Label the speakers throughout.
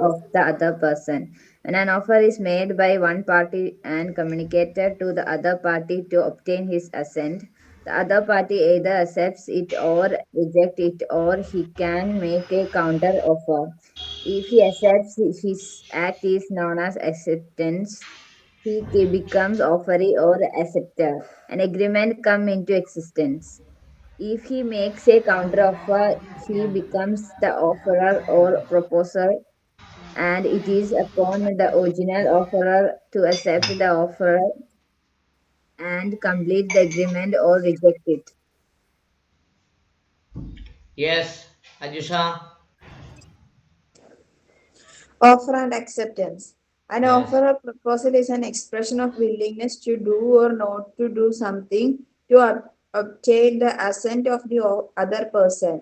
Speaker 1: of the other person. When an offer is made by one party and communicated to the other party to obtain his assent, the other party either accepts it or rejects it, or he can make a counter offer. If he accepts, his act is known as acceptance. He becomes offeree or acceptor. An agreement come into existence. If he makes a counteroffer, he becomes the offerer or proposer, and it is upon the original offerer to accept the offer and complete the agreement or reject it.
Speaker 2: Yes, Ajusha.
Speaker 3: Offer and acceptance. An
Speaker 2: Yes.
Speaker 3: offer or proposal is an expression of willingness to do or not to do something to obtain the assent of the other person.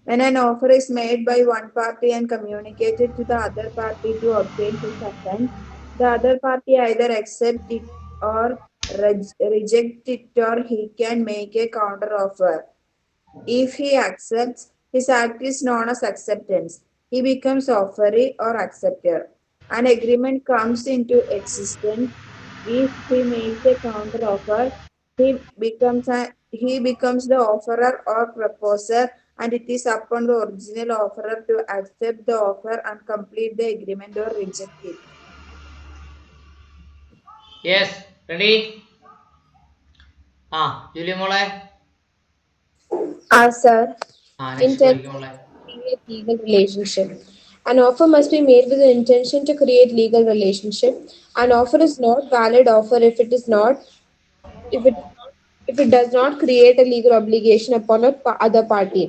Speaker 3: When an offer is made by one party and communicated to the other party to obtain his assent, the other party either accept it or reject it, or he can make a counter offer. If he accepts, his act is known as acceptance. He becomes offeree or acceptor. An agreement comes into existence if he makes a counter offer. He becomes the offerer or proposer, and it is upon the original offerer to accept the offer and complete the agreement or reject it.
Speaker 2: Yes. Ready? Julia മോളെ.
Speaker 4: Sir,
Speaker 2: Next
Speaker 4: intention
Speaker 2: ചോദിക്കും മോളെ.
Speaker 4: to create legal relationship. An offer must be made with the intention to create legal relationship. An offer is not valid offer if it if it does not create a legal obligation upon other party.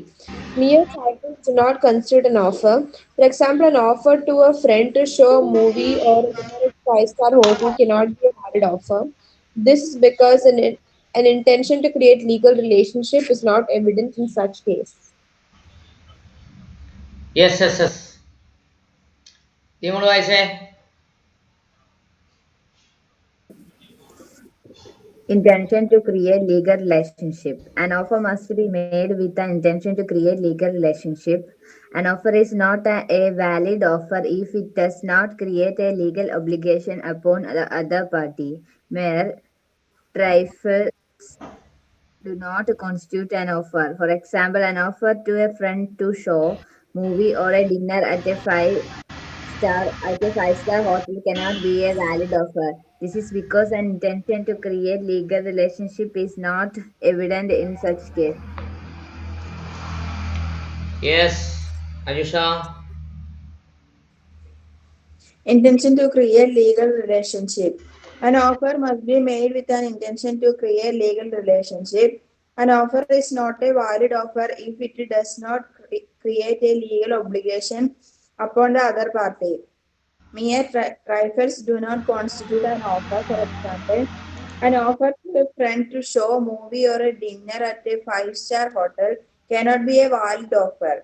Speaker 4: Mere titles do not constitute an offer. For example, an offer to a friend to show a movie or a dinner at five-star hotel cannot be a valid offer. This is because an intention to create legal relationship is not evident in such case.
Speaker 2: Yes, yes, yes. നീ മോള് വായിച്ചേ.
Speaker 1: Intention to create legal relationship. An offer must be made with the intention to create legal relationship. An offer is not a valid offer if it does not create a legal obligation upon the other party. Mere trifles do not constitute an offer. For example, an offer to a friend to show movie or a dinner at a five-star hotel cannot be a valid offer. This is because an intention to create legal relationship is not evident in such case.
Speaker 2: Yes, Ajusha.
Speaker 3: Intention to create legal relationship. An offer must be made with an intention to create legal relationship. An offer is not a valid offer if it does not create a legal obligation upon the other party. Mere trifles do not constitute an offer. For example, an offer to a friend to show a movie or a dinner at a five-star hotel cannot be a valid offer.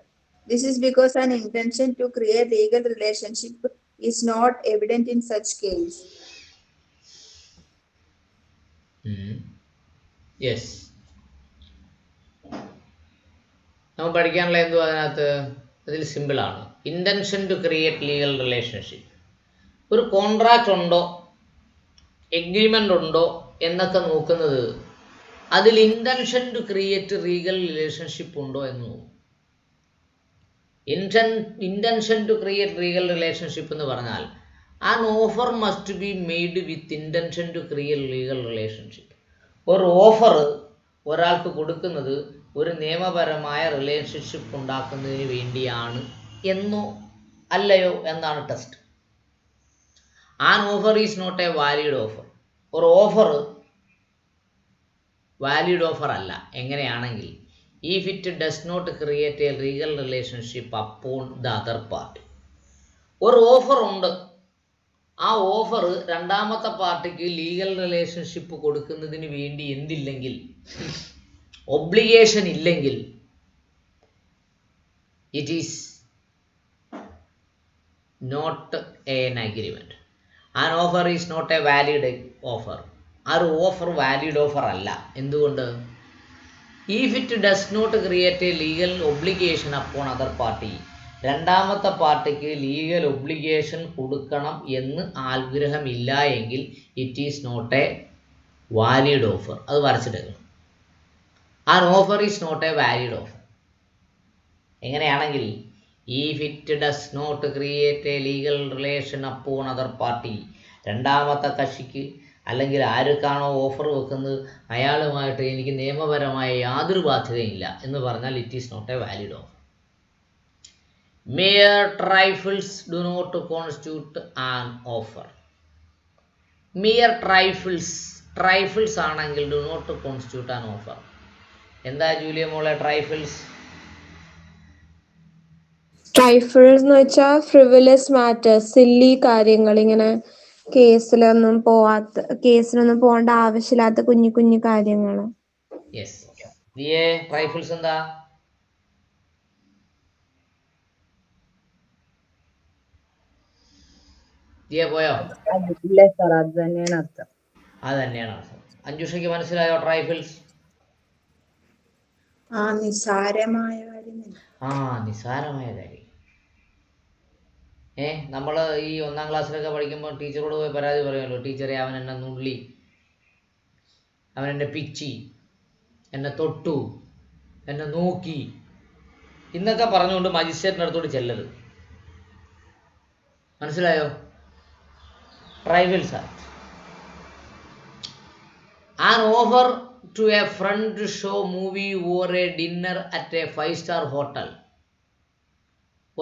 Speaker 3: This is because an intention to create legal relationship is not evident in such case.
Speaker 2: Yes. നമുക്ക് പഠിക്കാനുള്ള എന്തുവാ അതിനകത്ത്? അതിൽ സിമ്പിളാണ്. Intention to create legal relationship. ഒരു contract ഉണ്ടോ, agreement ഉണ്ടോ എന്നൊക്കെ നോക്കുന്നത് അതിൽ intention to create legal relationship ഉണ്ടോ എന്ന് നോക്കും. Intention to create legal relationship എന്ന് പറഞ്ഞാൽ an offer must be made with intention to create legal relationship. ഒരു ഓഫർ ഒരാൾക്ക് കൊടുക്കുന്നത് ഒരു നിയമപരമായ റിലേഷൻഷിപ്പ് ഉണ്ടാക്കുന്നതിന് വേണ്ടിയാണ് എന്നോ അല്ലയോ എന്നാണ് test. An offer is not a valid offer. ഒരു ഓഫർ വാലിഡ് ഓഫർ അല്ല. എങ്ങനെയാണെങ്കിൽ if it does not create a legal relationship upon the other party. ഒരു ഓഫർ ഉണ്ട്, ആ ഓഫർ രണ്ടാമത്തെ പാർട്ടിക്ക് ലീഗൽ റിലേഷൻഷിപ്പ് കൊടുക്കുന്നതിന് വേണ്ടി എന്തില്ലെങ്കിൽ, ഒബ്ലിഗേഷൻ ഇല്ലെങ്കിൽ, it is not an agreement. An offer is not a valid offer. ആ ഒരു ഓഫർ വാലിഡ് ഓഫർ അല്ല. എന്തുകൊണ്ട്? If it does not create a legal obligation upon other party, രണ്ടാമത്തെ പാർട്ടിക്ക് ലീഗൽ ഒബ്ലിഗേഷൻ കൊടുക്കണം എന്ന് ആഗ്രഹമില്ല എങ്കിൽ it is not a valid offer. അത് വരച്ചിട്ടേക്കണം. An offer is not a valid offer. എങ്ങനെയാണെങ്കിൽ if it does not create a legal relation upon other party, രണ്ടാമത്തെ കക്ഷിക്ക് അല്ലെങ്കിൽ ആർക്കാണോ ഓഫർ വെക്കുന്നത് അയാളുമായിട്ട് എനിക്ക് നിയമപരമായ യാതൊരു ബാധ്യതയില്ല എന്ന് പറഞ്ഞാൽ it is not a valid offer. Mere trifles do not constitute an offer. Mere trifles ആണെങ്കിൽ do not constitute an offer. എന്താ ജൂലിയ മോളെ ട്രൈഫിൾസ്?
Speaker 4: ട്രൈഫിൾസ് എന്ന് വെച്ചാൽ ഫ്രിവലസ് മാറ്റേഴ്സ്, സില്ലി കാര്യങ്ങൾ, ഇങ്ങനെ കേസിലൊന്നും പോകേണ്ട ആവശ്യമില്ലാത്ത കുഞ്ഞു കുഞ്ഞു കാര്യങ്ങൾ.
Speaker 2: യെസ്. ട്രൈഫിൾസ് എന്താ? പോയോ?
Speaker 1: അത് തന്നെയാണ് അർത്ഥം.
Speaker 2: അഞ്ജുഷയ്ക്ക് മനസ്സിലായോ ട്രൈഫിൾസ്?
Speaker 3: നിസ്സാരമായ
Speaker 2: കാര്യം. നമ്മൾ ഈ 1ാം ക്ലാസ്സിലൊക്കെ പഠിക്കുമ്പോൾ ടീച്ചറോട് പോയി പരാതി പറയുമല്ലോ, ടീച്ചറെ അവൻ എന്നെ നുള്ളി, അവൻ എന്നെ പിച്ചി, എന്നെ തൊട്ടു, എന്നെ നോക്കി ഇന്നൊക്കെ പറഞ്ഞുകൊണ്ട് മജിസ്ട്രേറ്റിൻ്റെ അടുത്തോട് ചെല്ലരുത്. മനസ്സിലായോ? Tribals act. An offer to a friend to show movie or a dinner at a 5-star hotel.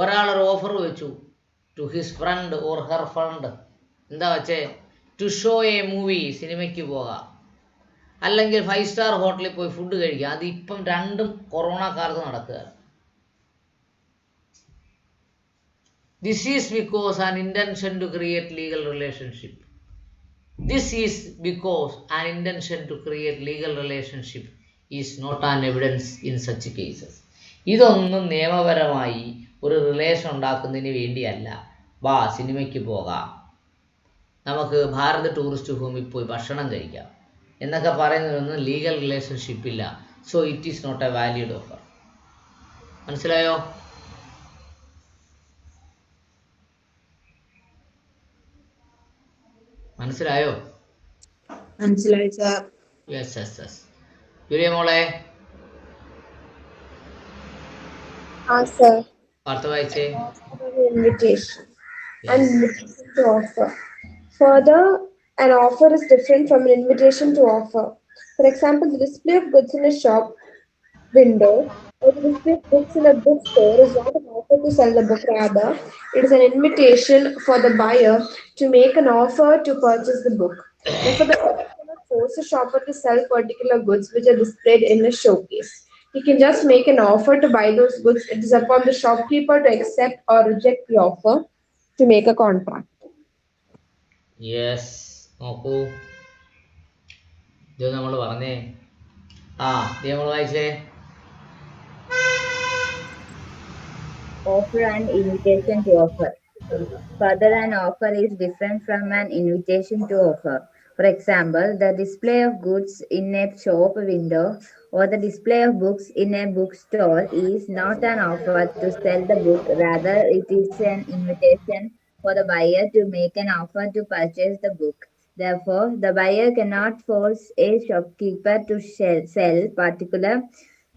Speaker 2: ഒരാളൊരു ഓഫർ വെച്ചു to his friend or her friend. എന്താ വെച്ചേ? ടു ഷോ എ മൂവി, സിനിമയ്ക്ക് പോകാം, അല്ലെങ്കിൽ 5-star ഹോട്ടലിൽ പോയി ഫുഡ് കഴിക്കുക. അതിപ്പം രണ്ടും കൊറോണ കാലത്ത് നടക്കുകയാണ്. This is because an intention to create legal relationship. This is because an intention to create legal relationship is not an evidence in such cases. ഇതൊന്നും നിയമപരമായി ഒരു റിലേഷൻ ഉണ്ടാക്കുന്നതിന് വേണ്ടിയല്ല. വാ സിനിമയ്ക്ക് പോകാം, നമുക്ക് ഭാരത് ടൂറിസ്റ്റ് ഹോമിൽ പോയി ഭക്ഷണം കഴിക്കാം എന്നൊക്കെ പറയുന്നതൊന്നും ലീഗൽ റിലേഷൻഷിപ്പ് ഇല്ല. So it is not a valid offer. മനസ്സിലായോ? മനസ്സിലായോ?
Speaker 3: മനസ്സിലായി സാർ.
Speaker 2: യെസ്. ജൂലിയ മോളെ വാർത്ത വായിച്ചേ.
Speaker 4: Invitation. An invitation to offer. Further, an offer is different from an invitation to offer. For example, the display of goods in a shop window or the display of books in a bookstore is not an offer to sell the book. Rather, it is an invitation for the buyer to make an offer to purchase the book. Therefore, the buyer cannot force a shopper to sell particular goods which are displayed in a showcase. He can just make an offer to buy those goods. It is upon the shopkeeper to accept or reject the offer to make a contract.
Speaker 2: Yes. നോക്കൂ, ഇത് നമ്മൾ പറഞ്ഞേ. ഇത് നമ്മൾ വായിച്ചേ.
Speaker 1: Offer and invitation to offer. Further, an offer is different from an invitation to offer. For example, the display of goods in a shop window or the display of books in a bookstore is not an offer to sell the book. Rather, it is an invitation for the buyer to make an offer to purchase the book. Therefore, the buyer cannot force a shopkeeper to sell particular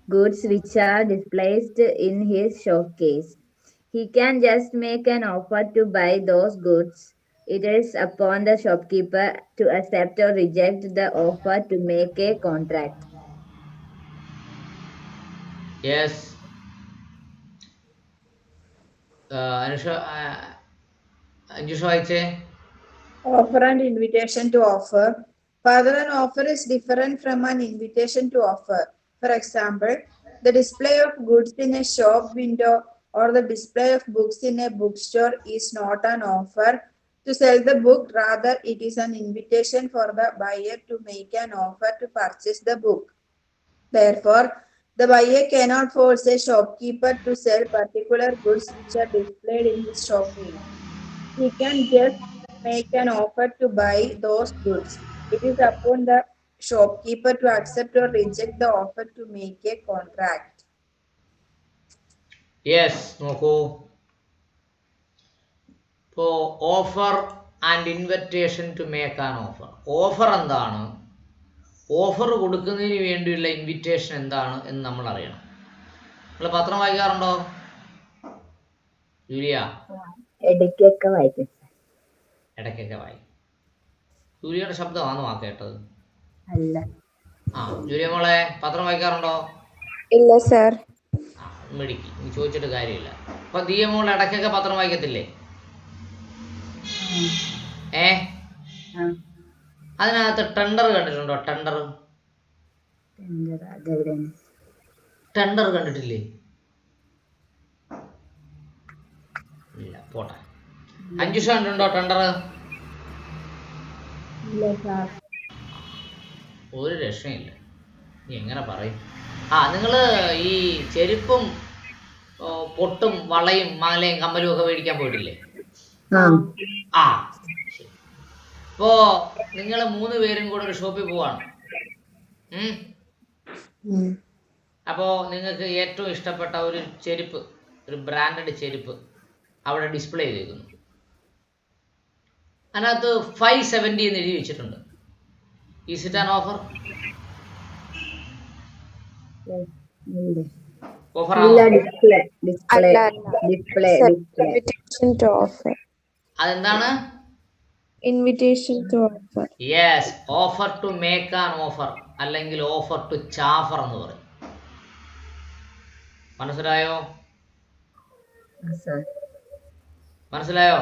Speaker 1: goods which are displayed in his showcase. He can just make an offer to buy those goods. It is upon the shopkeeper to accept or reject the offer to make a contract.
Speaker 2: Yes. Anjusha വായിച്ചേ.
Speaker 3: Offer and invitation to offer. Further, an offer is different from an invitation to offer. For example, the display of goods in a shop window or the display of books in a bookstore is not an offer to sell the book. Rather, it is an invitation for the buyer to make an offer to purchase the book. Therefore, the buyer cannot force a shopkeeper to sell particular goods which are displayed in his showcase. He can just make an offer to buy those goods. It is upon the shopkeeper to accept or reject the offer to make a contract.
Speaker 2: Yes. നോക്കൂ, ഇപ്പോൾ offer and invitation to make an offer. Offer എന്താണ്, offer കൊടുക്കുന്നതിന് വേണ്ടിയുള്ള invitation എന്താണ് എന്ന് നമ്മൾ അറിയണം. നിങ്ങൾ പത്രം വായിക്കാറുണ്ടോ ജൂലിയ?
Speaker 1: ഇടയ്ക്കൊക്കെ വായിക്കും.
Speaker 2: ഇടയ്ക്കൊക്കെ വായിക്കും. ജൂലിയയുടെ ശബ്ദമാണോ ആ കേട്ടത്?
Speaker 1: അല്ല.
Speaker 2: ജൂലിയ മോളെ പത്രം വായിക്കാറുണ്ടോ?
Speaker 4: ഇല്ല സർ.
Speaker 2: മിടുക്കി, നീ ചോദിച്ചിട്ട് കാര്യമില്ല. അപ്പൊ ദിയ മോൾ ഇടയ്ക്കൊക്കെ പത്രം വായിക്കത്തില്ലേ? അതിനകത്ത് ടെൻഡർ കണ്ടിട്ടുണ്ടോ? ടെൻഡർ കണ്ടിട്ടില്ലേ? ഇല്ല, പോട്ടെ. അഞ്ജുഷ കണ്ടിട്ടുണ്ടോ ടെൻഡർ? ഒരു രക്ഷയില്ല. നീ എങ്ങനെ പറയും? നിങ്ങൾ ഈ ചെരുപ്പും പൊട്ടും വളയും മാലയും കമ്മലും ഒക്കെ മേടിക്കാൻ പോയിട്ടില്ലേ? ഇപ്പോ നിങ്ങൾ 3 പേരും കൂടെ ഒരു ഷോപ്പിൽ പോവാണ്. അപ്പോ നിങ്ങൾക്ക് ഏറ്റവും ഇഷ്ടപ്പെട്ട ഒരു ചെരുപ്പ്, ഒരു ബ്രാൻഡഡ് ചെരുപ്പ് അവിടെ ഡിസ്പ്ലേ ചെയ്തിരിക്കുന്നു. അതിനകത്ത് 570 എന്ന് എഴുതി വെച്ചിട്ടുണ്ട്. Is it an offer? Offer അതെന്താണ്?
Speaker 4: Invitation to offer.
Speaker 2: Yes, offer to make an offer, അല്ലെങ്കിൽ ഓഫർ ടു ചാഫർ എന്ന് പറയും. മനസ്സിലായോ? മനസ്സിലായോ?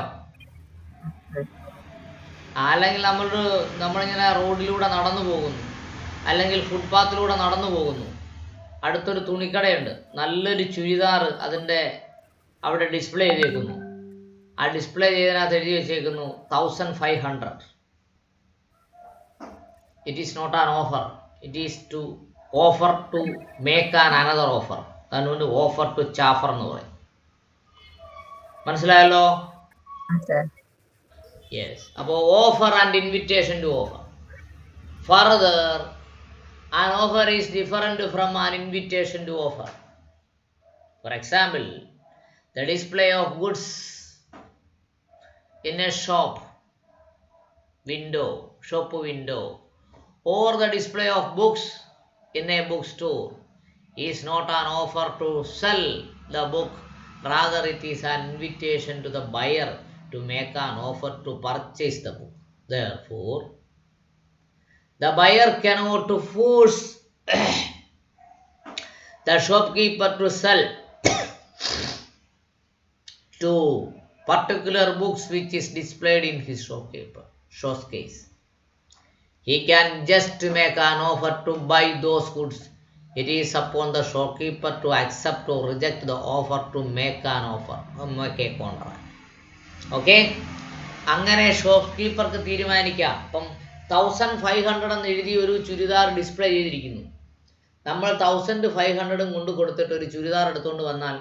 Speaker 2: അല്ലെങ്കിൽ നമ്മളിങ്ങനെ റോഡിലൂടെ നടന്നു പോകുന്നു, അല്ലെങ്കിൽ ഫുട്പാത്തിലൂടെ നടന്നു പോകുന്നു. അടുത്തൊരു തുണിക്കടയുണ്ട്, നല്ലൊരു ചുരിദാർ അതിൻ്റെ അവിടെ ഡിസ്പ്ലേ ചെയ്തേക്കുന്നു. ആ ഡിസ്പ്ലേ ചെയ്തതിനകത്ത് എഴുതി വെച്ചേക്കുന്നു 1500. It is not an offer, it is to offer to make an another offer. അതുകൊണ്ട് ഓഫർ ടു ചാഫർ എന്ന് പറയും. മനസ്സിലായല്ലോ? യെസ്. അപ്പോൾ offer and invitation to offer. Further, an offer is different from an invitation to offer. For example, the display of goods in a shop window, or the display of books in a bookstore is not an offer to sell the book. Rather, it is an invitation to the buyer to make an offer to purchase the book. Therefore, the buyer cannot force the shopkeeper to sell to particular books which is displayed in his showcase. He can just make an offer to buy those goods. It is upon the shopkeeper to accept or reject the offer to make an offer or make a contract. Okay? അങ്ങനെ ഷോപ്കീപ്പർക്ക് തീരുമാനിക്കാം. അപ്പം 1500 എന്ന് എഴുതി ഒരു churidar display ചെയ്തിരിക്കുന്നു. നമ്മൾ 1500 കൊണ്ട് കൊടുത്തിട്ട് ഒരു ചുരിദാർ എടുത്തുകൊണ്ട് വന്നാൽ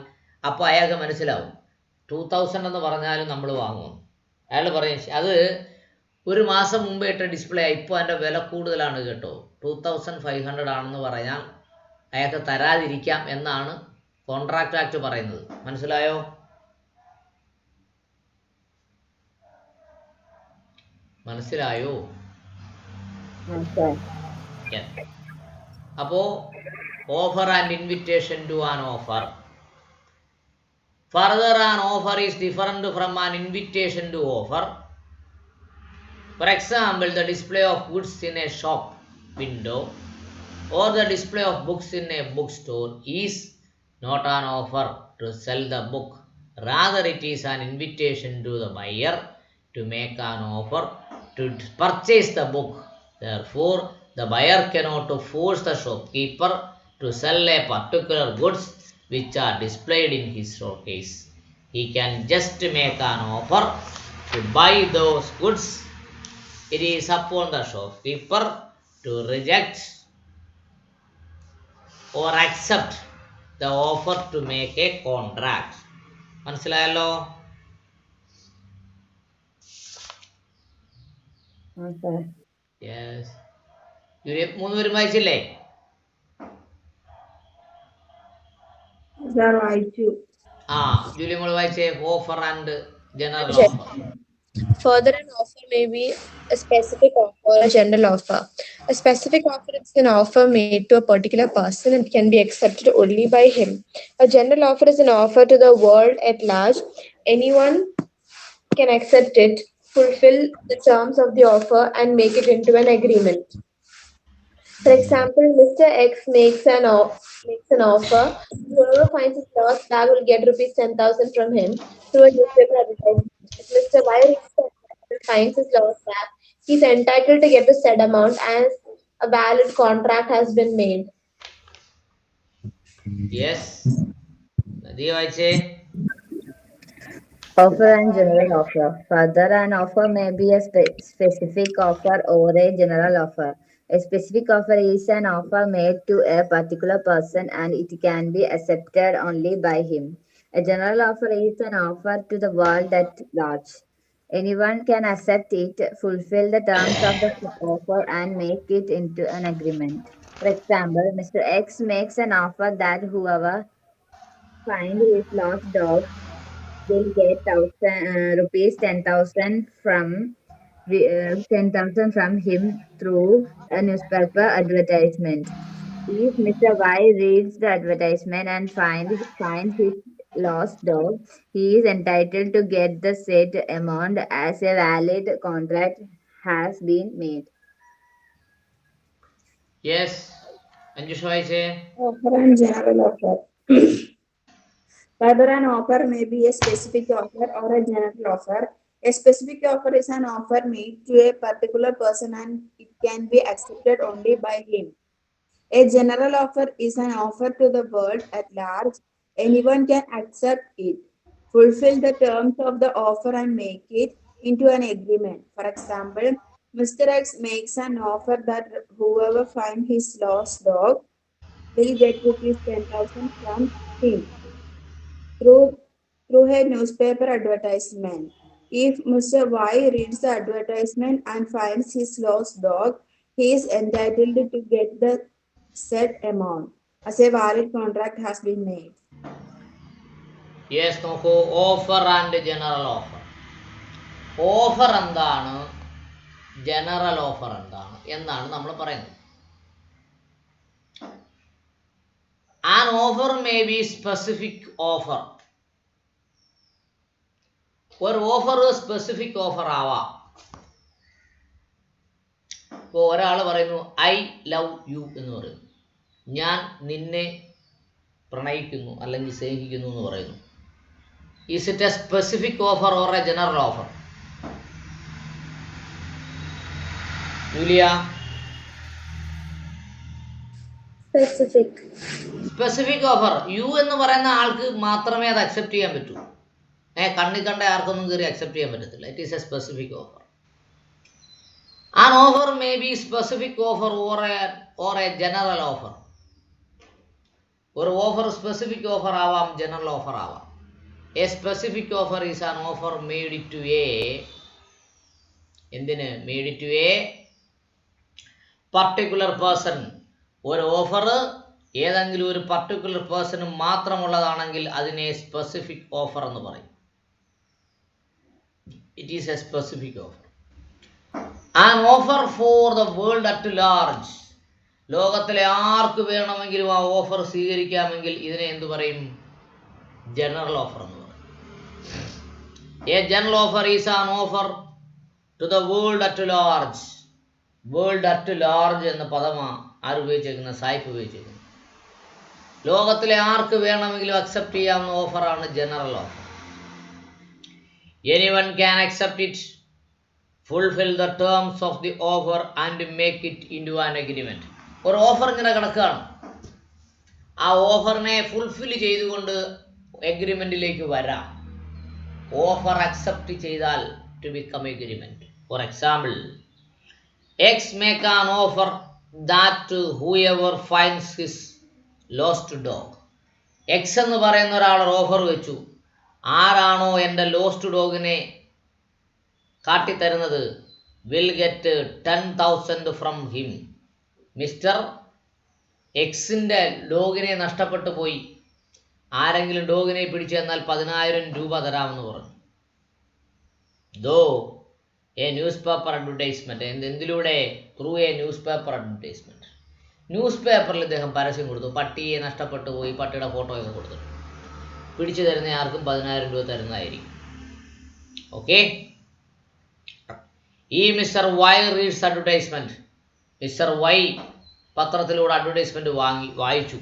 Speaker 2: അപ്പോൾ അയാൾക്ക് മനസ്സിലാവും 2000 എന്ന് പറഞ്ഞാലും നമ്മൾ വാങ്ങും. അയാൾ പറയും അത് ഒരു മാസം മുമ്പേ ഇട്ട ഡിസ്പ്ലേ ഇപ്പോൾ അതിൻ്റെ വില കൂടുതലാണ് കേട്ടോ, 2500 ആണെന്ന് പറഞ്ഞാൽ അയാൾക്ക് തരാതിരിക്കാം എന്നാണ് കോൺട്രാക്ട് ആക്ട് പറയുന്നത്. മനസ്സിലായോ? മനസ്സിലായോ? അപ്പോ offer and invitation to an offer. Further, an offer is different from an invitation to offer. For example, the display of goods in a shop window or the display of books in a bookstore is not an offer to sell the book. Rather, it is an invitation to the buyer to make an offer to purchase the book. Therefore, the buyer cannot force the shopkeeper to sell a particular goods which are displayed in his showcase. He can just make an offer to buy those goods. It is upon the shopkeeper to reject or accept the offer to make a contract. മനസ്സിലായല്ലോ? Yes. 3 പേരും വായിച്ചില്ലേ? Julie മോള് വായിച്ചേ. Offer and General
Speaker 4: Gen-
Speaker 2: offer.
Speaker 4: Further, an offer may be a specific offer or a general offer. A specific offer is an offer made to a particular person and can be accepted only by him. A general offer is an offer to the world at large. Anyone can accept it, fulfill the terms of the offer, and make it into an agreement. For example, Mr. X makes an offer. Whoever finds his lost bag will get rupees 10,000 from him through a newspaper advertisement. If Mr. Y reaches the and finds his lost bag, he is entitled to get the said amount as a valid contract has been made.
Speaker 2: Yes. Nadiya vayiche.
Speaker 1: Offer and general offer. Further, an offer may be a specific offer or a general offer. A specific offer is an offer made to a particular person and it can be accepted only by him. A general offer is an offer to the world at large. Anyone can accept it, fulfill the terms of the offer, and make it into an agreement. For example, Mr. X makes an offer that whoever finds his lost dog will get rupees 10,000 from 10,000 from him through a newspaper advertisement. If Mr. Y reads the advertisement and finds his lost dog, he is entitled to get the said amount as a valid contract has been made.
Speaker 2: Yes. Anjush vayiche.
Speaker 3: Offer and general offer. Whether an offer may be a specific offer or a general offer. A specific offer is an offer made to a particular person and it can be accepted only by him. A general offer is an offer to the world at large. Anyone can accept it, fulfill the terms of the offer, and make it into an agreement. For example, Mr. X makes an offer that whoever finds his lost dog will get rupees 10,000 from him through, through a newspaper advertisement. If Mr. Y reads the advertisement and finds his lost dog, he is entitled to get the said amount as a valid contract has been made.
Speaker 2: Yes, നോക്കൂ. Offer and general offer. Offer എന്താണ്, general offer എന്താണ് എന്നാണ് നമ്മൾ പറയുന്നത്. An offer may be specific offer. ഒരു offer specific offer ആവാം. ഇപ്പോൾ ഒരാൾ പറയുന്നു ഐ ലവ് യു എന്ന് പറയുന്നു, ഞാൻ നിന്നെ പ്രണയിക്കുന്നു അല്ലെങ്കിൽ സ്നേഹിക്കുന്നു എന്ന് പറയുന്നു. Is it a specific offer or a general offer? Julia? Specific offer. You എന്ന് പറയുന്ന ആൾക്ക് മാത്രമേ അത് അക്സെപ്റ്റ് ചെയ്യാൻ പറ്റൂ. കണ്ണി കണ്ട ആർക്കൊന്നും കയറി അക്സെപ്റ്റ് ചെയ്യാൻ പറ്റത്തില്ല. It is A specific offer. An offer may be specific offer or a general offer. ഒരു ഓഫർ സ്പെസിഫിക് ഓഫർ ആവാം, ജനറൽ ഓഫർ ആവാം. A specific offer is an offer made to a, എന്തിന് made to a particular person. ഒരു offer ഏതെങ്കിലും ഒരു particular person മാത്രമുള്ളതാണെങ്കിൽ അതിനെ specific offer എന്ന് പറയും. It is A specific offer. An offer for the world at large. ലോകത്തിലെ ആർക്ക് വേണമെങ്കിലും ആ ഓഫർ സ്വീകരിക്കാമെങ്കിൽ ഇതിനെ എന്തു പറയും? ജനറൽ ഓഫർ എന്ന് പറയും. A general offer is an offer to the world at large. World at large എന്ന പദമാണ് ആര് ഉപയോഗിച്ചേക്കുന്നത്? സായിപ്പ് ഉപയോഗിച്ചേക്കുന്നത്. ലോകത്തിലെ ആർക്ക് വേണമെങ്കിലും അക്സെപ്റ്റ് ചെയ്യാവുന്ന ഓഫറാണ് general offer. Anyone can accept it, fulfill the terms of the offer and make it into an agreement. ഒരു offer ഇങ്ങനെ കിടക്കുകയാണ്, ആ ഓഫറിനെ ഫുൾഫിൽ ചെയ്തുകൊണ്ട് എഗ്രിമെന്റിലേക്ക് വരാം. ഓഫർ അക്സെപ്റ്റ് ചെയ്താൽ to become agreement. For example, X make an offer that whoever finds his lost dog. X എന്ന് പറയുന്ന ഒരാൾ ഓഫർ വെച്ചു, ആരാണോ എൻ്റെ ലോസ്റ്റ് ഡോഗിനെ കാട്ടിത്തരുന്നത് will get 10,000 from him. Mister എക്സിൻ്റെ ഡോഗിനെ നഷ്ടപ്പെട്ടു പോയി, ആരെങ്കിലും ഡോഗിനെ പിടിച്ചു തന്നാൽ 10,000 രൂപ തരാമെന്ന് പറഞ്ഞു. Though a newspaper advertisement, എന്തിലൂടെ? Through a newspaper advertisement. ന്യൂസ് പേപ്പറിൽ ഇദ്ദേഹം പരസ്യം കൊടുത്തു. പട്ടിയെ നഷ്ടപ്പെട്ടു പോയി, പട്ടിയുടെ ഫോട്ടോയൊക്കെ കൊടുത്തു. പിടിച്ചു തരുന്ന ആർക്കും 10,000 രൂപ തരുന്നതായിരിക്കും. ഓക്കെ. ഈ mister Y reads advertisement. Mister Y പത്രത്തിലൂടെ അഡ്വർടൈസ്മെന്റ് വായിച്ചു.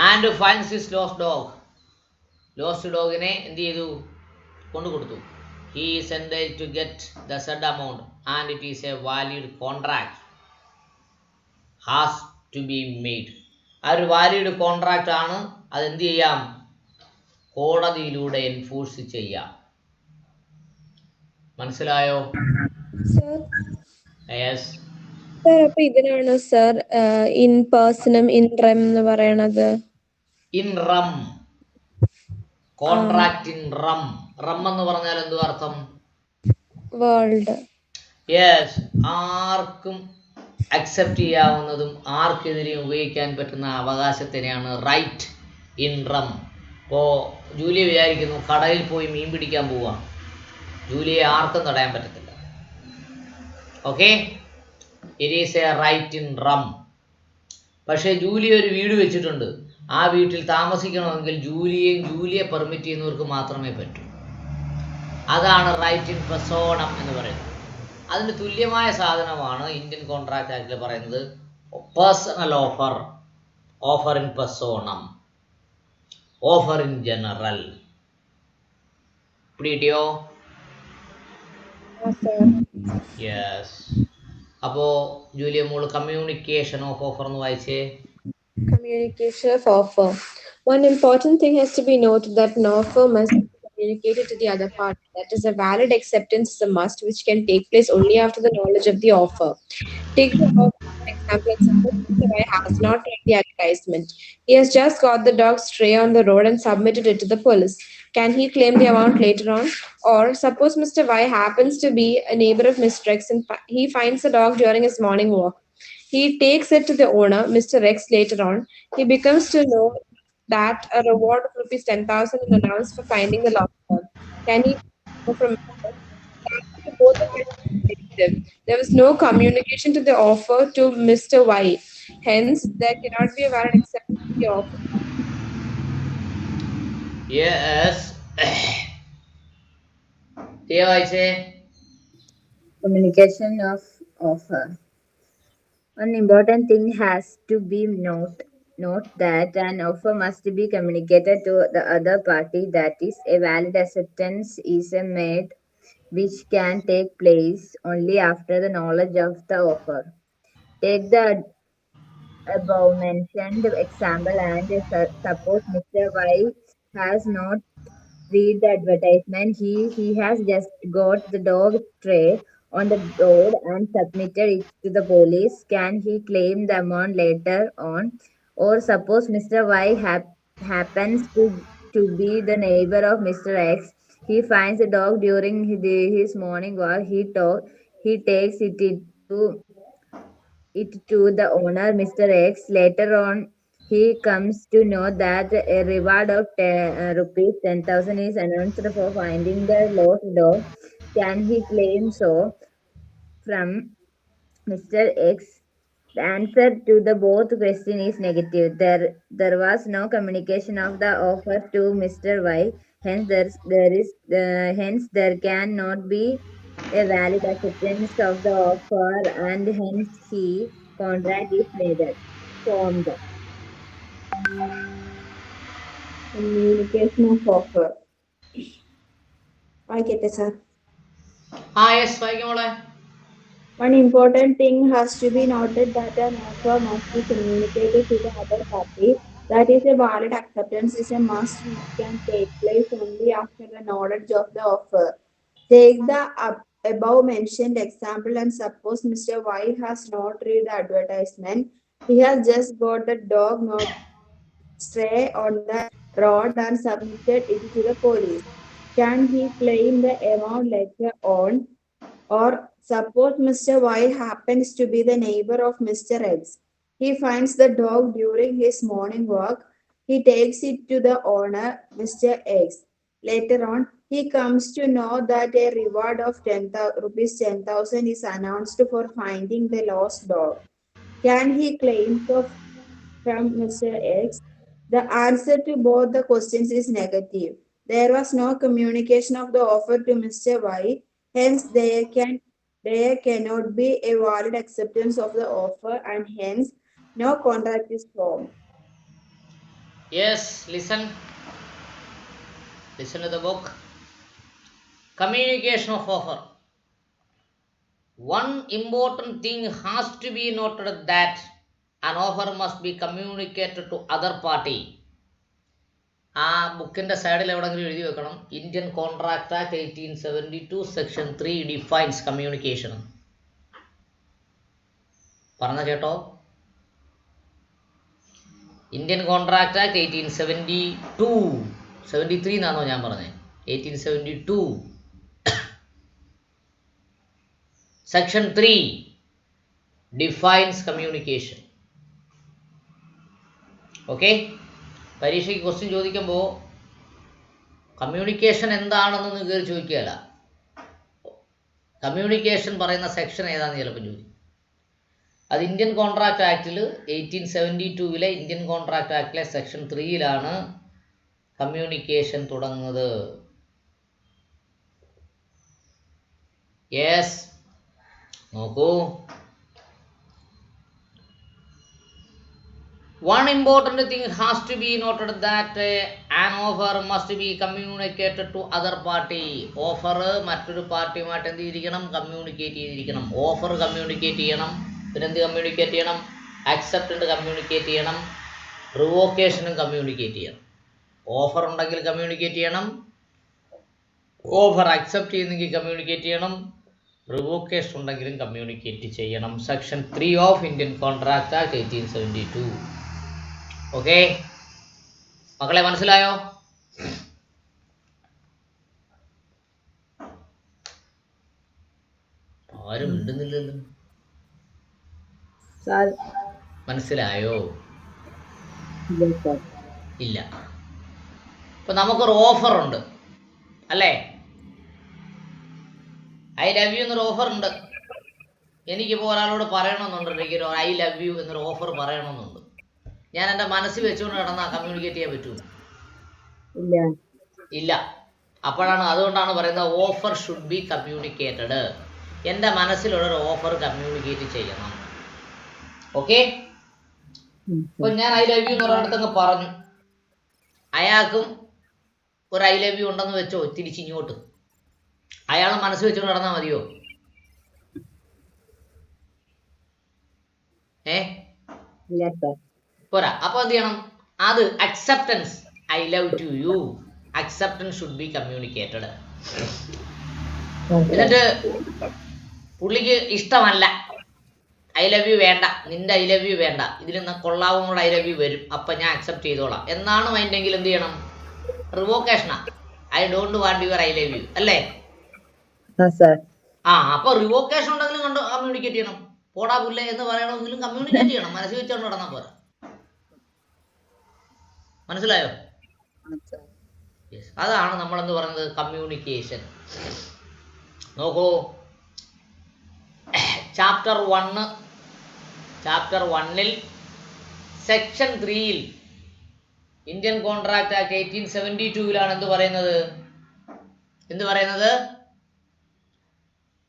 Speaker 2: And finds his lost dog. Lost ഡോഗിനെ എന്ത് ചെയ്തു? കൊണ്ടുകൊടുത്തു. He is entitled to get the said amount and it is a valid contract has to be made. ആ ഒരു valid contract ആണ്. അതെന്ത് ചെയ്യാം? കോടതിയിലൂടെ എൻഫോഴ്സ് ചെയ്യാം. മനസ്സിലായോ?
Speaker 4: സർ
Speaker 2: യെസ്
Speaker 4: സർ, അപ്പൊ ഇതിനാണ് സർ ഇൻ പേഴ്സണും ഇൻ റെം എന്ന് പറയണത്?
Speaker 2: In rum. Contract in rum. Rum എന്ന് പറഞ്ഞാൽ എന്തു അർത്ഥം?
Speaker 4: വേൾഡ്.
Speaker 2: യെസ്. ആർക്കും അക്സെപ്റ്റ് ചെയ്യാവുന്നതും ആർക്കെതിരെയും ഉപയോഗിക്കാൻ പറ്റുന്ന അവകാശത്തിനെയാണ് റൈറ്റ് ഇൻ റം. ഇപ്പോൾ ജൂലിയ വിചാരിക്കുന്നു കടലിൽ പോയി മീൻ പിടിക്കാൻ പോവാം. ജൂലിയെ ആർക്കും തടയാൻ പറ്റത്തില്ല. Okay. It is a right in rem. പക്ഷേ ജൂലിയ ഒരു വീട് വെച്ചിട്ടുണ്ട്. ആ വീട്ടിൽ താമസിക്കണമെങ്കിൽ ജൂലിയെ പെർമിറ്റ് ചെയ്യുന്നവർക്ക് മാത്രമേ പറ്റൂ. അതാണ് റൈറ്റ് ഇൻ പെർസോണം എന്ന് പറയുന്നത്. അതിന് തുല്യമായ സാധനമാണ് ഇന്ത്യൻ കോൺട്രാക്ട് ആക്ടിൽ പറയുന്നത് personal offer, offer in personam, offer in general. പിടിയോ? യെസ്. അപ്പോൾ ജൂലിയ മോള് കമ്മ്യൂണിക്കേഷൻ ഓഫ് ഓഫർ എന്ന് വായിച്ചേ.
Speaker 4: Communication of offer. One important thing has to be noted that an offer must be communicated to the other party. That is, a valid acceptance is a must, which can take place only after the knowledge of the offer. Take the offer for example. Suppose Mr. Y has not read the advertisement. He has just got the dog stray on the road and submitted it to the police. Can he claim the amount later on? Or suppose Mr. Y happens to be a neighbor of Mr. X and he finds the dog during his morning walk. He takes it to the owner, Mr. X, later on. He becomes to know that a reward of rupees 10,000 is announced for finding the lost dog. Can he go from both of them negative? There was no communication to the offer to Mr. Y. Hence, there cannot be a valid acceptance of the offer.
Speaker 2: Yes. വായിച്ചേ.
Speaker 1: Communication of offer. One important thing has to be note that an offer must be communicated to the other party. That is, a valid acceptance is made, which can take place only after the knowledge of the offer. Take the above mentioned example and suppose Mr. Y has not read the advertisement. He has just got the dog stray on the road and submitted it to the police. Can he claim the amount later on? Or suppose Mr. Y happens to be the neighbor of Mr. X. He finds the dog during his morning walk. He takes it to the owner, Mr. X. Later on, he comes to know that a reward of rupees 10,000 is announced for finding the lost dog. Can he claim so from Mr. X? The answer to the both question is negative. There was no communication of the offer to Mr. Y. Hence, there cannot be a valid acceptance of the offer, and hence contract is formed.
Speaker 3: Communication of offer. വായിക്കട്ടെ sir.
Speaker 2: Yes വായിക്കോളെ.
Speaker 3: One important thing has to be noted that an offer must be communicated to the other party. That is, a valid acceptance is a must, which can take place only after the knowledge of the offer. Take the above mentioned example and suppose Mr. Y has not read the advertisement. He has just got the dog not stray on the road and submitted it to the police. Can he claim the amount later on? Or suppose Mr. Y happens to be the neighbor of Mr. X. He finds the dog during his morning walk. He takes it to the owner, Mr. X. Later on, he comes to know that a reward of rupees 10,000 is announced for finding the lost dog. Can he claim from Mr. X? The answer to both the questions is negative. There was no communication of the offer to Mr. Y, hence there cannot be a valid acceptance of the offer, and hence no contract is formed.
Speaker 2: Yes, listen to the book. Communication of offer. One important thing has to be noted, that an offer must be communicated to other party. ആ ബുക്കിന്റെ സൈഡിൽ എവിടെങ്കിലും എഴുതി വെക്കണം, Indian contract act 1872 section 3 defines communication. പറഞ്ഞ കേട്ടോ? Indian contract act 1873 എന്നാണോ ഞാൻ പറഞ്ഞത്? 1872 സെക്ഷൻ 3 ഡിഫൈൻസ് കമ്മ്യൂണിക്കേഷൻ. ഓക്കെ, പരീക്ഷയ്ക്ക് ക്വസ്റ്റ്യൻ ചോദിക്കുമ്പോൾ കമ്മ്യൂണിക്കേഷൻ എന്താണെന്ന് കയറി ചോദിക്കുകയല്ല, കമ്മ്യൂണിക്കേഷൻ പറയുന്ന സെക്ഷൻ ഏതാണെന്ന് ചിലപ്പോൾ ചോദിക്കും. അത് ഇന്ത്യൻ കോൺട്രാക്ട് ആക്ടിൽ 1872 ഇന്ത്യൻ കോൺട്രാക്ട് ആക്ടിലെ സെക്ഷൻ 3 കമ്മ്യൂണിക്കേഷൻ തുടങ്ങുന്നത്. യെസ്, നോക്കൂ. One important thing has to be noted, that an offer must be communicated to other party. Offer മറ്റൊരു പാർട്ടിയുമായിട്ട് എന്ത് ചെയ്തിരിക്കണം? കമ്മ്യൂണിക്കേറ്റ് ചെയ്തിരിക്കണം. ഓഫർ കമ്മ്യൂണിക്കേറ്റ് ചെയ്യണം, പിന്നെന്ത് കമ്മ്യൂണിക്കേറ്റ് ചെയ്യണം? അക്സെപ്റ്റൻറ്റ് കമ്മ്യൂണിക്കേറ്റ് ചെയ്യണം, റിവോക്കേഷനും കമ്മ്യൂണിക്കേറ്റ് ചെയ്യണം. ഓഫർ ഉണ്ടെങ്കിൽ കമ്മ്യൂണിക്കേറ്റ് ചെയ്യണം, ഓഫർ അക്സെപ്റ്റ് ചെയ്യുന്നെങ്കിൽ കമ്മ്യൂണിക്കേറ്റ് ചെയ്യണം, റിവോക്കേഷൻ ഉണ്ടെങ്കിലും കമ്മ്യൂണിക്കേറ്റ് ചെയ്യണം. Section 3 of Indian contract act 1872. Okay മക്കളെ, മനസ്സിലായോ? ആരും മിണ്ടുന്നില്ലല്ലോ. മനസ്സിലായോ? ഇല്ല. ഇപ്പൊ നമുക്കൊരു ഓഫർ ഉണ്ട് അല്ലേ? ഐ ലവ് യു എന്നൊരു ഓഫർ ഉണ്ട്. എനിക്കിപ്പോൾ ഒരാളോട് പറയണമെന്നുണ്ട്, എനിക്ക് ഐ ലവ് യു എന്നൊരു ഓഫർ പറയണമെന്നുണ്ട്. ഞാൻ എൻ്റെ മനസ്സിൽ വെച്ചുകൊണ്ട് നടന്നാൽ കമ്മ്യൂണിക്കേറ്റ് ചെയ്യാൻ പറ്റുമോ? ഇല്ല. അപ്പോഴാണ്, അതുകൊണ്ടാണ് പറയുന്നത് ഓഫർ ഷുഡ് ബി കമ്മ്യൂണിക്കേറ്റഡ്. എൻ്റെ മനസ്സിലുള്ളൊരു ഓഫർ കമ്മ്യൂണിക്കേറ്റ് ചെയ്യണം. ഓക്കെ, ഇപ്പൊ ഞാൻ ഐ ലവ് യു എന്ന് ഒരാളടുത്തങ്ങ് പറഞ്ഞു, അയാൾക്കും ഒരു ഐ ലവ് യു ഉണ്ടെന്ന് വെച്ചോ, തിരിച്ചിങ്ങോട്ട് അയാൾ മനസ്സിൽ വെച്ചുകൊണ്ട് നടന്നാൽ മതിയോ? പോരാ. അപ്പൊ എന്ത് ചെയ്യണം? അത് acceptance, I love to you, acceptance should be communicated. എന്നിട്ട് പുള്ളിക്ക് ഇഷ്ടമല്ല, ഐ ലവ് യു വേണ്ട, നിന്റെ ഐ ലവ് യു വേണ്ട, ഇതിൽ നിന്ന് കൊള്ളാവും കൂടെ ഐ ലവ് യു വരും, അപ്പൊ ഞാൻ അക്സെപ്റ്റ് ചെയ്തോളാം എന്നാണ് മൈൻഡെങ്കിൽ എന്ത് ചെയ്യണം? റിവോക്കേഷനാ. I don't want your I love you അല്ലേ? അപ്പൊ റിവോക്കേഷൻ ഉണ്ടെങ്കിലും കമ്മ്യൂണിക്കേറ്റ് ചെയ്യണം. പോടാ പുല്ലേ എന്ന് പറയണമെങ്കിലും കമ്മ്യൂണിക്കേറ്റ് ചെയ്യണം. മനസ്സിൽ വെച്ചോണ്ട് നടന്നാൽ പോരാ. മനസ്സിലായോ? അതാണ് നമ്മളെന്ത് പറയുന്നത്? കമ്മ്യൂണിക്കേഷൻ. നോക്കൂ, chapter 1 section 3 Indian contract act 1872 എന്ത് പറയുന്നത്?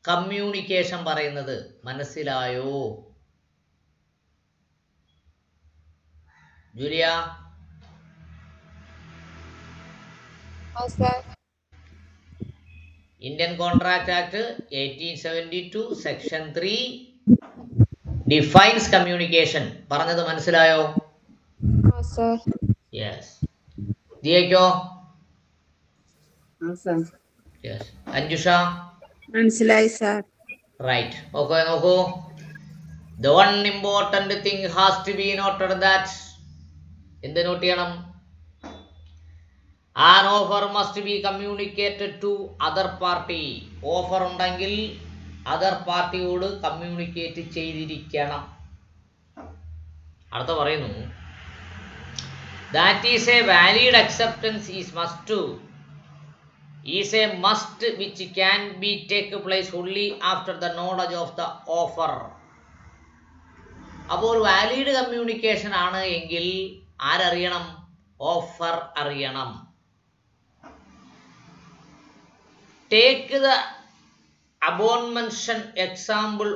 Speaker 2: കമ്മ്യൂണിക്കേഷൻ പറയുന്നത്. മനസ്സിലായോ Julia? Indian contract act 1872 section 3 defines communication പറഞ്ഞത് മനസ്സിലായോ? യെസ്. ദിയക്കോ? യെസ്. അഞ്ജുഷ?
Speaker 3: മനസ്സിലായി സാർ.
Speaker 2: റൈറ്റ്. ഓക്കെ, നോക്കൂ. The one important thing has to be noted, that എന്ത് നോട്ട് ചെയ്യണം? An offer must be communicated to other party. Offer ഉണ്ടെങ്കിൽ other പാർട്ടിയോട് communicate ചെയ്തിരിക്കണം. അടുത്ത പറയുന്നു, that is a valid acceptance is must to is a must which can be take place only after the knowledge of the offer. അപ്പോൾ ഒരു valid communication ആണ് എങ്കിൽ ആരറിയണം? Offer അറിയണം. Take the above mentioned example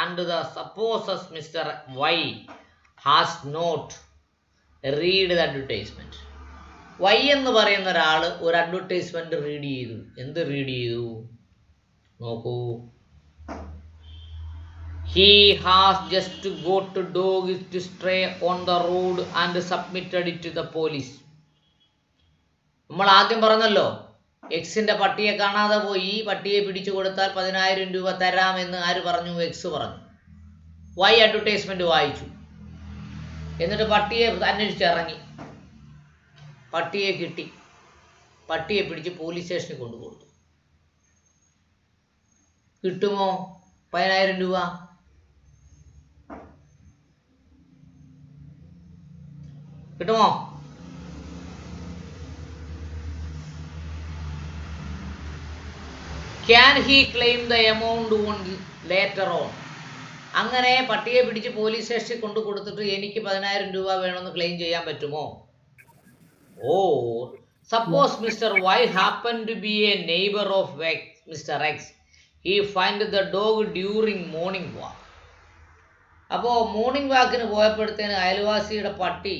Speaker 2: and the supposes Mr. Y has not read the advertisement. Y എന്ന് പറയുന്ന ഒരാൾ ഒരു advertisement read ചെയ്തു. എന്ത് റീഡ് ചെയ്തു? നോക്കൂ. He has just got a dog to stray on the road and submitted it to the police. നമ്മൾ ആദ്യം പറഞ്ഞല്ലോ, എക്സിന്റെ പട്ടിയെ കാണാതെ പോയി, പട്ടിയെ പിടിച്ചു കൊടുത്താൽ 10,000 രൂപ തരാമെന്ന് ആര് പറഞ്ഞു? എക്സ് പറഞ്ഞു. വൈ അഡ്വർടൈസ്മെന്റ് വായിച്ചു, എന്നിട്ട് പട്ടിയെ അന്വേഷിച്ചിറങ്ങി, പട്ടിയെ കിട്ടി, പട്ടിയെ പിടിച്ച് പോലീസ് സ്റ്റേഷനിൽ കൊണ്ടുകൊടുത്തു. കിട്ടുമോ 10,000 രൂപ? കിട്ടുമോ? Can he claim the amount only later on? അങ്ങനെ പട്ടിയെ പിടിച്ച് പോലീസ് സ്റ്റേഷനിൽ കൊണ്ടു കൊടുത്തിട്ട് എനിക്ക് 10,000 രൂപ വേണമെന്ന് ക്ലെയിം ചെയ്യാൻ പറ്റുമോ? Or suppose Mr. Y happened to be a neighbor of Mr. X. He find the dog during morning walk. അപ്പോൾ മോർണിംഗ് വാക്കിന് പോയപ്പോഴത്തേന് അയൽവാസിയുടെ പട്ടി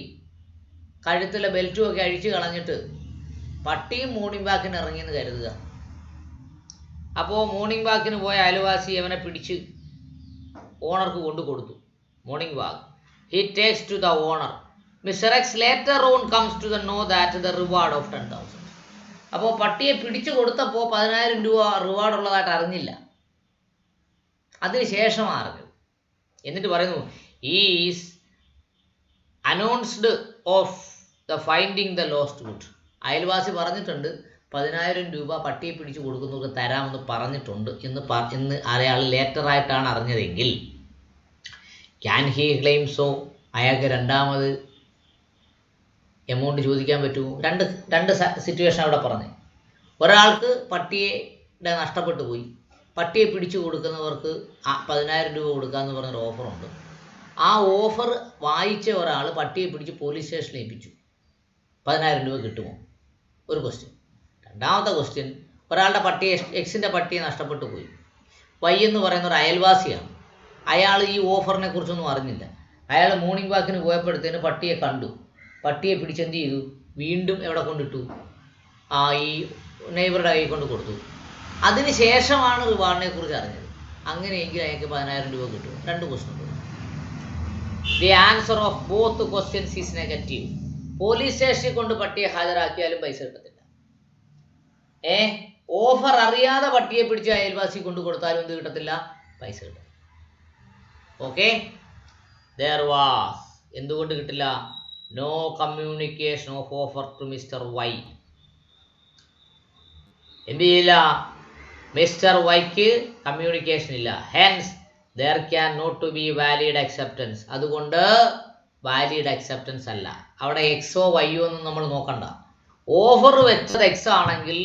Speaker 2: കഴുത്തിലെ ബെൽറ്റും ഒക്കെ അഴിച്ചു കളഞ്ഞിട്ട് പട്ടിയും മോർണിംഗ് വാക്കിന് ഇറങ്ങിയെന്ന് കരുതുക. അപ്പോൾ മോർണിംഗ് വാക്കിന് പോയ അയൽവാസി അവനെ പിടിച്ച് ഓണർക്ക് കൊണ്ടു കൊടുത്തു. Morning walk. He takes to the owner. Mister X later on comes to the know that the reward of 10,000. അപ്പോൾ പട്ടിയെ പിടിച്ചു കൊടുത്തപ്പോൾ 10,000 രൂപ റിവാർഡ് ഉള്ളതായിട്ട് അറിഞ്ഞില്ല, അതിന് ശേഷമാണ് അറിഞ്ഞത്. എന്നിട്ട് പറയുന്നു, is announced of the finding the lost good. അയൽവാസി പറഞ്ഞിട്ടുണ്ട് 10,000 രൂപ പട്ടിയെ പിടിച്ചു കൊടുക്കുന്നവർക്ക് തരാമെന്ന് പറഞ്ഞിട്ടുണ്ട് എന്ന് അയാൾ ലേറ്ററായിട്ടാണ് അറിഞ്ഞതെങ്കിൽ ക്യാൻ ഹി ക്ലെയിം സോ? അയാൾക്ക് രണ്ടാമത് എമൗണ്ട് ചോദിക്കാൻ പറ്റുമോ? രണ്ട് സിറ്റുവേഷൻ അവിടെ പറഞ്ഞു. ഒരാൾക്ക് പട്ടിയുടെ നഷ്ടപ്പെട്ടു പോയി, പട്ടിയെ പിടിച്ചു കൊടുക്കുന്നവർക്ക് 10,000 രൂപ കൊടുക്കാമെന്ന് പറഞ്ഞൊരു ഓഫറുണ്ട്. ആ ഓഫർ വായിച്ച ഒരാൾ പട്ടിയെ പിടിച്ച് പോലീസ് സ്റ്റേഷനിൽ ഏൽപ്പിച്ചു. 10,000 രൂപ കിട്ടുമോ? ഒരു ക്വസ്റ്റ്യൻ. രണ്ടാമത്തെ ക്വസ്റ്റ്യൻ, ഒരാളുടെ പട്ടിയെ എക്സിൻ്റെ പട്ടിയെ നഷ്ടപ്പെട്ടു പോയി. വൈ എന്ന് പറയുന്ന ഒരു അയൽവാസിയാണ്. അയാൾ ഈ ഓഫറിനെ കുറിച്ചൊന്നും അറിഞ്ഞില്ല. അയാൾ മോർണിംഗ് വാക്കിന് പോയപ്പോഴത്തേന് പട്ടിയെ കണ്ടു. പട്ടിയെ പിടിച്ച് എന്ത് ചെയ്തു? വീണ്ടും എവിടെ കൊണ്ടിട്ടു? ഈ നെയ്ബറുടെ കൈ കൊണ്ട് കൊടുത്തു. അതിന് ശേഷമാണ് റിവാർഡിനെ കുറിച്ച് അറിഞ്ഞത്. അങ്ങനെയെങ്കിൽ അയാൾക്ക് 10,000 രൂപ കിട്ടും. രണ്ട് question. The answer of both questions is negative. Police സ്റ്റേഷനിൽ കൊണ്ട് പട്ടിയെ ഹാജരാക്കിയാലും പൈസ കിട്ടത്തില്ല. ഓഫർ അറിയാതെ പട്ടിയെ പിടിച്ച് അയൽവാസി കൊണ്ട് കൊടുത്താലും എന്ത് കിട്ടത്തില്ല? പൈസ കിട്ടും. ഓക്കെ, there was എന്തുകൊണ്ട് കിട്ടില്ല? No communication of offer to mister Y. എന്ത് ചെയ്യില്ല? മിസ്റ്റർ വൈക്ക് കമ്മ്യൂണിക്കേഷൻ ഇല്ല. Hence there can not to be valid acceptance. അതുകൊണ്ട് വാലിഡ് അക്സെപ്റ്റൻസ് അല്ല. അവിടെ എക്സോ വൈയോ ഒന്നും നമ്മൾ നോക്കണ്ട. ഓഫർ വെച്ചത് എക്സ് ആണെങ്കിൽ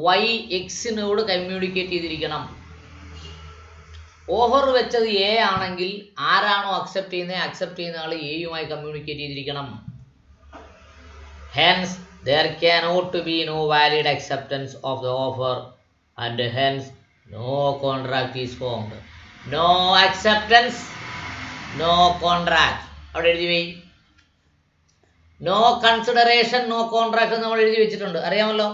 Speaker 2: വൈ എക്സിനോട് കമ്മ്യൂണിക്കേറ്റ് ചെയ്തിരിക്കണം. ഓഫർ വെച്ചത് എ ആണെങ്കിൽ ആരാണോ അക്സെപ്റ്റ് ചെയ്യുന്ന ആൾ എയുമായി കമ്മ്യൂണിക്കേറ്റ് ചെയ്തിരിക്കണം. Hence there cannot to be no valid acceptance of the offer and hence no contract is formed. No acceptance, no contract. അവിടെ എഴുതി പോയി. നോ കൺസിഡറേഷൻ, നോ കോൺട്രാക്ട് നമ്മൾ എഴുതി വെച്ചിട്ടുണ്ട്, അറിയാമല്ലോ.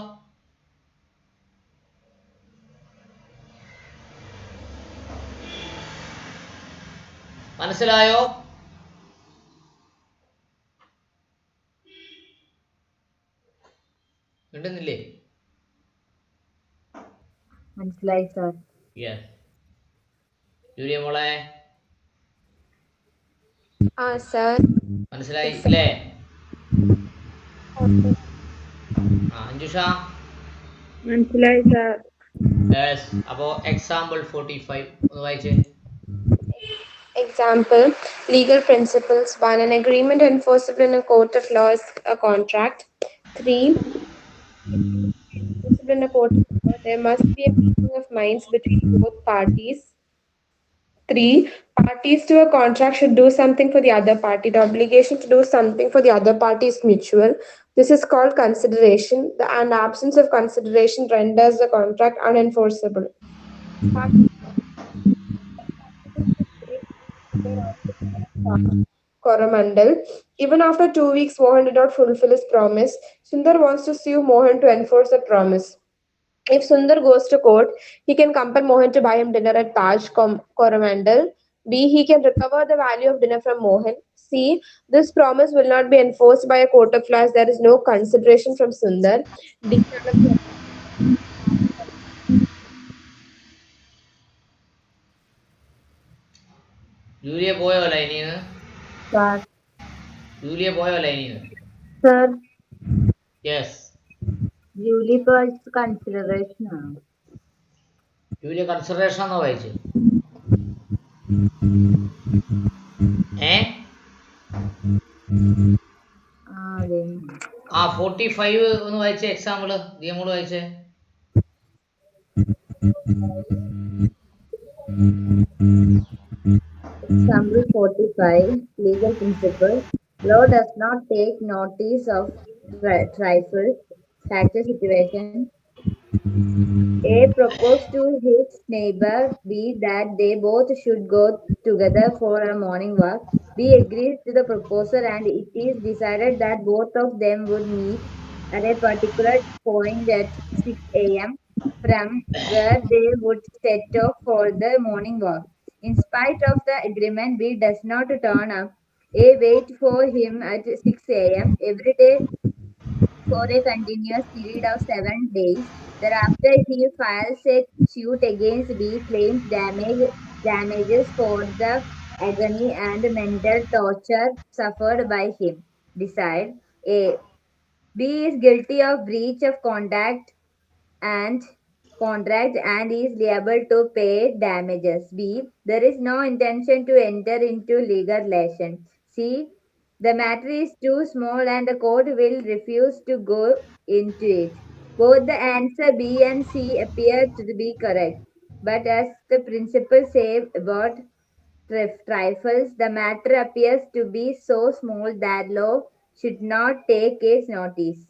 Speaker 2: മനസ്സിലായോ? മിണ്ടുന്നില്ലേ?
Speaker 1: മനസ്സിലായി സാർ.
Speaker 2: യെസ്. ജൂലിയ മോളെ
Speaker 4: sir.
Speaker 2: മനസ്സിലായി അല്ലേ? അഞ്ജുഷ
Speaker 3: മനസ്സിലായി സാർ.
Speaker 2: യെസ്. അപ്പോൾ എക്സാമ്പിൾ 45 ഒന്ന് വായിച്ചേ.
Speaker 4: Example, legal principles. 1. An agreement enforceable in a court of law is a contract. 3. in a court of law, there must be a meeting of minds between both parties. 3. Parties to a contract should do something for the other party. The obligation to do something for the other party is mutual. This is called consideration. The absence of consideration renders the contract unenforceable. Coromandel. Even after 2 weeks, Mohan did not fulfill his promise. Sundar wants to sue Mohan to enforce the promise. If Sundar goes to court, he can compel Mohan to buy him dinner at Taj Coromandel. B. He can recover the value of dinner from Mohan. C. This promise will not be enforced by a court of law as there is no consideration from Sundar. D.
Speaker 2: Julia boy or line?
Speaker 1: Sir,
Speaker 2: Julia boy or line?
Speaker 1: sir,
Speaker 2: Yes.
Speaker 1: Julie consideration.
Speaker 2: Julia consideration of age. Eh? 45 ഒന്ന് വായിച്ചേ example ദിയമോട് വായിച്ചേ.
Speaker 1: Example 45, legal principle. Law does not take notice of trifles, factual situation. A proposed to his neighbor B that they both should go together for a morning walk. B agrees to the proposal and it is decided that both of them would meet at a particular point at 6 a.m. from where they would set off for the morning walk. In spite of the agreement, B does not turn up. A waits for him at 6 a.m. every day for a continuous period of 7 days. Thereafter, he files a suit against B, claims damages for the agony and mental torture suffered by him. Decide A. B is guilty of breach of and contract and is liable to pay damages. B. There is no intention to enter into legal relation. C. The matter is too small and the court will refuse to go into it. Both the answer B and C appear to be correct. But as the principle says about trifles, the matter appears to be so small that law should not take its notice.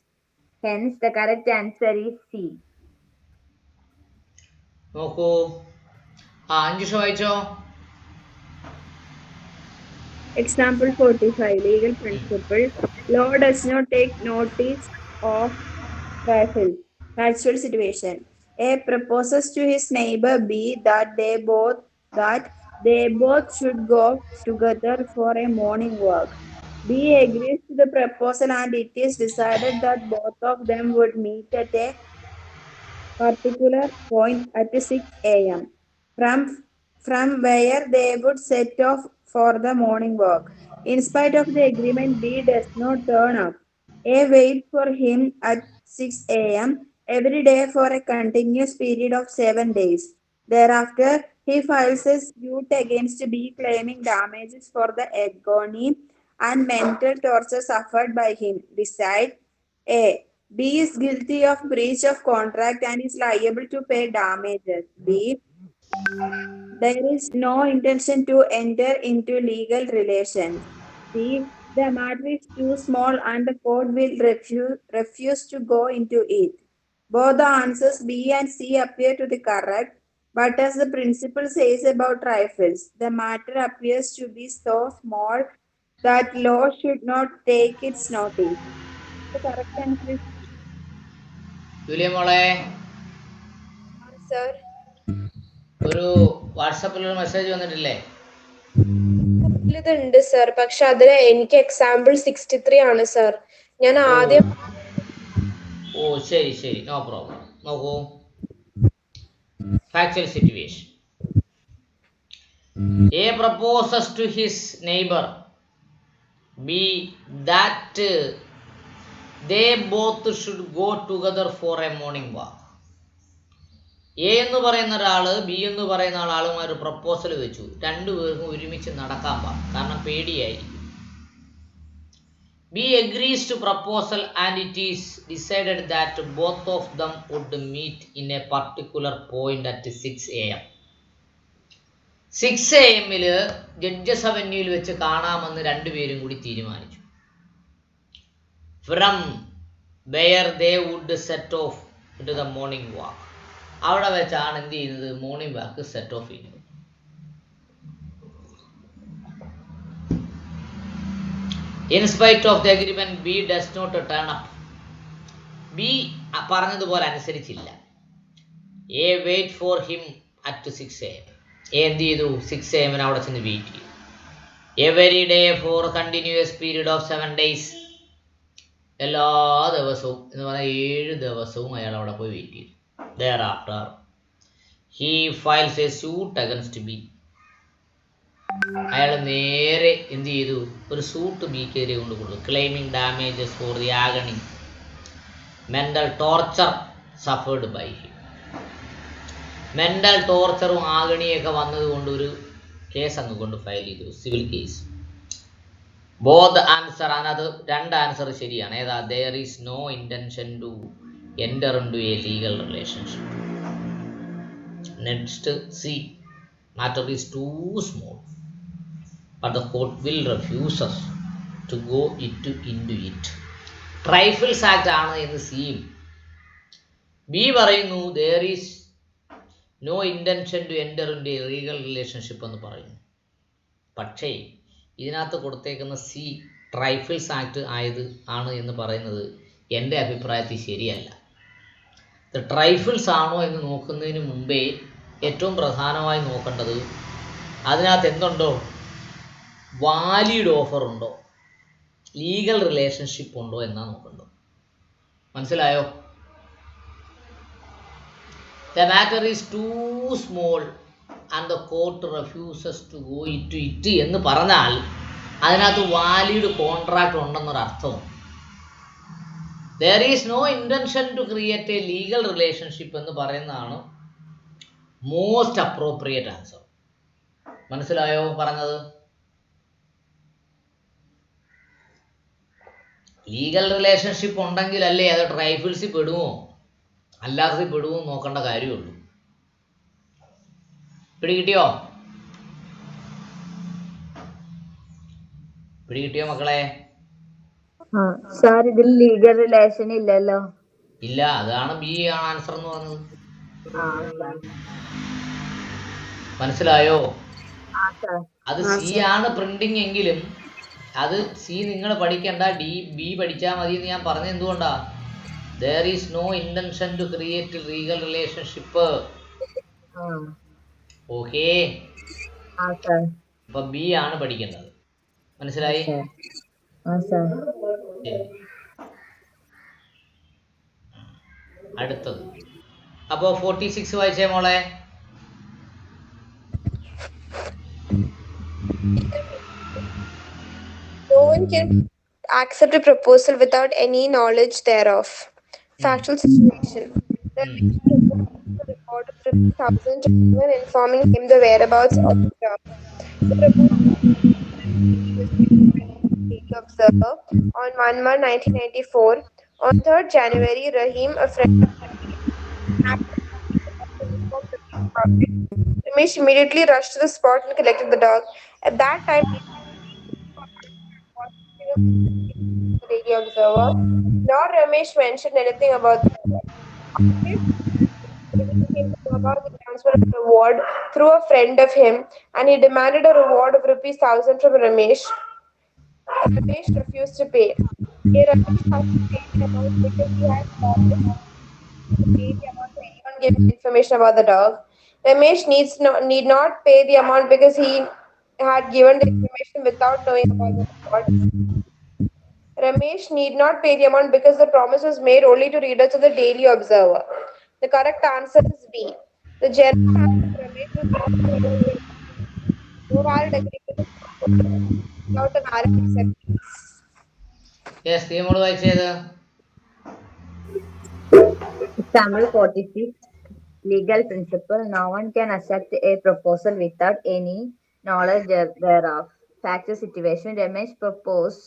Speaker 1: Hence, the correct answer is C.
Speaker 2: നോക്കൂ. അഞ്ജുഷ വായിച്ചോ.
Speaker 3: Example 45, legal principle. Law does not take notice of trifles, factual situation. A proposes to his neighbor B that they both should go together for a morning walk. B agrees to the proposal and it is decided that both of them would meet at a particular point at 6 a.m. from where they would set off for the morning walk. In spite of the agreement, B does not turn up. A waits for him at 6 a.m. every day for a continuous period of 7 days. Thereafter, he files a suit against B claiming damages for the agony and mental torture suffered by him. Decide A. B is guilty of breach of contract and is liable to pay damages. B. There is no intention to enter into legal relations. C. The matter is too small and the court will refuse to go into it. Both the answers B and C appear to be correct, but as the principle says about trifles, the matter appears to be so small that law should not take its notice. The correct answer is
Speaker 2: Julia മോളെ,
Speaker 4: Sir.
Speaker 2: ഒരു വാട്സാപ്പിലൊരു message വന്നിട്ടില്ലേ?
Speaker 4: ഇതുണ്ട് sir, പക്ഷെ അതിന് എനിക്ക് example 63 ആണ് sir. ഞാൻ ആദ്യം
Speaker 2: ശരി, നോ പ്രോബ്ലം. നോക്കൂ, factual situation. A proposes to his neighbor B that they both should go together for a morning walk. A എന്ന് പറയുന്ന ഒരാൾ ബി എന്ന് പറയുന്ന ആളുമായി ഒരു പ്രപ്പോസൽ വെച്ചു. രണ്ടുപേർക്കും ഒരുമിച്ച് നടക്കാൻ പാടില്ല, കാരണം പേടിയായിരിക്കും. B agrees to proposal and it is decided that both of them would meet in a particular point at 6 a.m. 6 a.m. Judges അവന്യൂവിൽ വെച്ച് കാണാമെന്ന് രണ്ടുപേരും കൂടി തീരുമാനിച്ചു. From where they would set off to the morning walk. അവിടെ വെച്ചാണ് എന്ത് ചെയ്യുന്നത്, morning walk set of ചെയ്യുന്നത്. In spite of the agreement, B does not turn up. B പറഞ്ഞതുപോലെ അനുസരിച്ചില്ല. A wait for him at 6 a.m. A എന്ത് ചെയ്തു, 6 a.m. അവിടെ ചെന്ന് വെയിറ്റ് ചെയ്തു. Every day for continuous period of 7 days. എല്ലാ ദിവസവും എന്ന് പറഞ്ഞാൽ 7 ദിവസവും അയാൾ അവിടെ പോയി വെയിറ്റ് ചെയ്തു. Thereafter, he files a suit against B. അയാൾ നേരെ എന്ത് ചെയ്തു, ഒരു സൂട്ട് ബിക്കെതിരെ കൊണ്ട് കൊടുത്തു. Claiming damages for the agony mental torture suffered by him. Mental ടോർച്ചറും ആഗണിയൊക്കെ വന്നത് കൊണ്ട് ഒരു കേസ് അങ്ങ് കൊണ്ട് ഫയൽ ചെയ്തു, സിവിൽ കേസ്. ബോത്ത് ആൻസർ, അതിനകത്ത് 2 ആൻസർ ശരിയാണ്. ഏതാ, there is no intention to enter in to a legal relationship. Next C, matter is too small but the court will refuse us to go into it. Trifles Act ആണ് എന്ന് സിയും. B പറയുന്നു there is no intention to enter into a legal relationship എന്ന് പറയുന്നു. പക്ഷേ ഇതിനകത്ത് കൊടുത്തേക്കുന്ന C trifles act ആണ് എന്ന് പറയുന്നത് എൻ്റെ അഭിപ്രായത്തിൽ ശരിയല്ല. ഇത് ട്രൈഫിൾസ് ആണോ എന്ന് നോക്കുന്നതിന് മുമ്പേ ഏറ്റവും പ്രധാനമായി നോക്കേണ്ടത് അതിനകത്ത് എന്തുണ്ടോ, വാലിഡ് ഓഫർ ഉണ്ടോ, ലീഗൽ റിലേഷൻഷിപ്പ് ഉണ്ടോ എന്നാണ് നോക്കേണ്ടത്. മനസ്സിലായോ? The matter is too small and the court refuses to go into it എന്ന് പറഞ്ഞാൽ അതിനകത്ത് വാലിഡ് കോൺട്രാക്ട് ഉണ്ടെന്നൊരർത്ഥം. There is no intention to create a legal relationship എന്ന് പറയുന്നതാണ് മോസ്റ്റ് അപ്രോപ്രിയേറ്റ് ആൻസർ. മനസ്സിലായോ പറഞ്ഞത്? ലീഗൽ റിലേഷൻഷിപ്പ് ഉണ്ടെങ്കിലല്ലേ അത് ട്രൈഫിൾസിൽ പെടുമോ അല്ലാതെ പെടുമോ നോക്കേണ്ട കാര്യമുള്ളൂ. പിടികിട്ടിയോ മക്കളെ?
Speaker 1: സാർ ഇതിൽ ലീഗൽ റിലേഷൻ ഇല്ലല്ലോ.
Speaker 2: ഇല്ല, അതാണ് ബി ആണ് ആൻസർ എന്ന് പറഞ്ഞത്. മനസ്സിലായോ? അത് സി ആണ് പ്രിന്റിംഗ് എങ്കിലും അത് സി നിങ്ങൾ പഠിക്കണ്ട, ബി പഠിച്ചാൽ മതി എന്ന് ഞാൻ പറഞ്ഞത് എന്തുകൊണ്ടാ? there is no intention to create a legal relationship. Okay, അപ്പൊ ബി ആണ് പഠിക്കേണ്ടത്. മനസ്സിലായി? അടുത്തത് അപ്പോ 46 വായിച്ചേ മോളെ.
Speaker 4: No one can accept a proposal without any knowledge thereof. Factual situation. The report of 50,000 to anyone informing him the whereabouts of the job. The proposal observer on 1/1/1994. On 3rd January, Rahim, a friend of Ramesh immediately rushed to the spot and collected the dog. At that time, the Daily Observer, nor Ramesh mentioned anything about the about the transfer of reward through a friend of him, and he demanded a reward of ₹1,000 from Ramesh. Ramesh refused to pay. Ramesh had to pay the amount because he had pay the amount to anyone giving information about the dog. Ramesh need not pay the amount because he had given the information without knowing about the reward. Ramesh need not pay the amount because the promise was made only to readers of the Daily Observer. The correct answer is B. The general answer of Ramesh was not no valid agreement without a valid acceptance.
Speaker 2: Yes, മോള് വായിച്ചത്.
Speaker 1: Example 46. Legal principle. No one can accept a proposal without any knowledge thereof. Factual situation. Ramesh proposed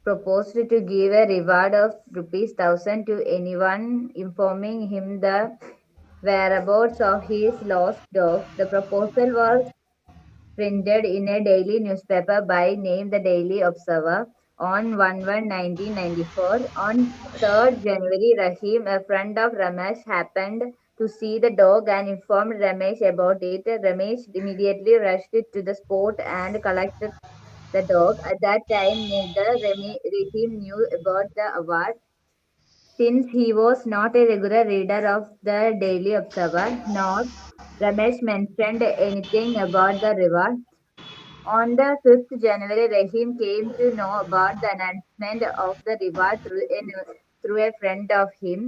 Speaker 1: proposed to give a reward of ₹1,000 to anyone informing him the whereabouts of his lost dog. The proposal was printed in a daily newspaper by name the Daily Observer on 1/1/1994. On 3rd January, Rahim, a friend of Ramesh, happened to see the dog and informed Ramesh about it. Ramesh immediately rushed to the spot and collected the dog. At that time, neither Rahim knew about the award. Since he was not a regular reader of the Daily Observer, nor Ramesh mentioned anything about the reward. On the 5th January, Rahim came to know about the announcement of the reward through a friend of him,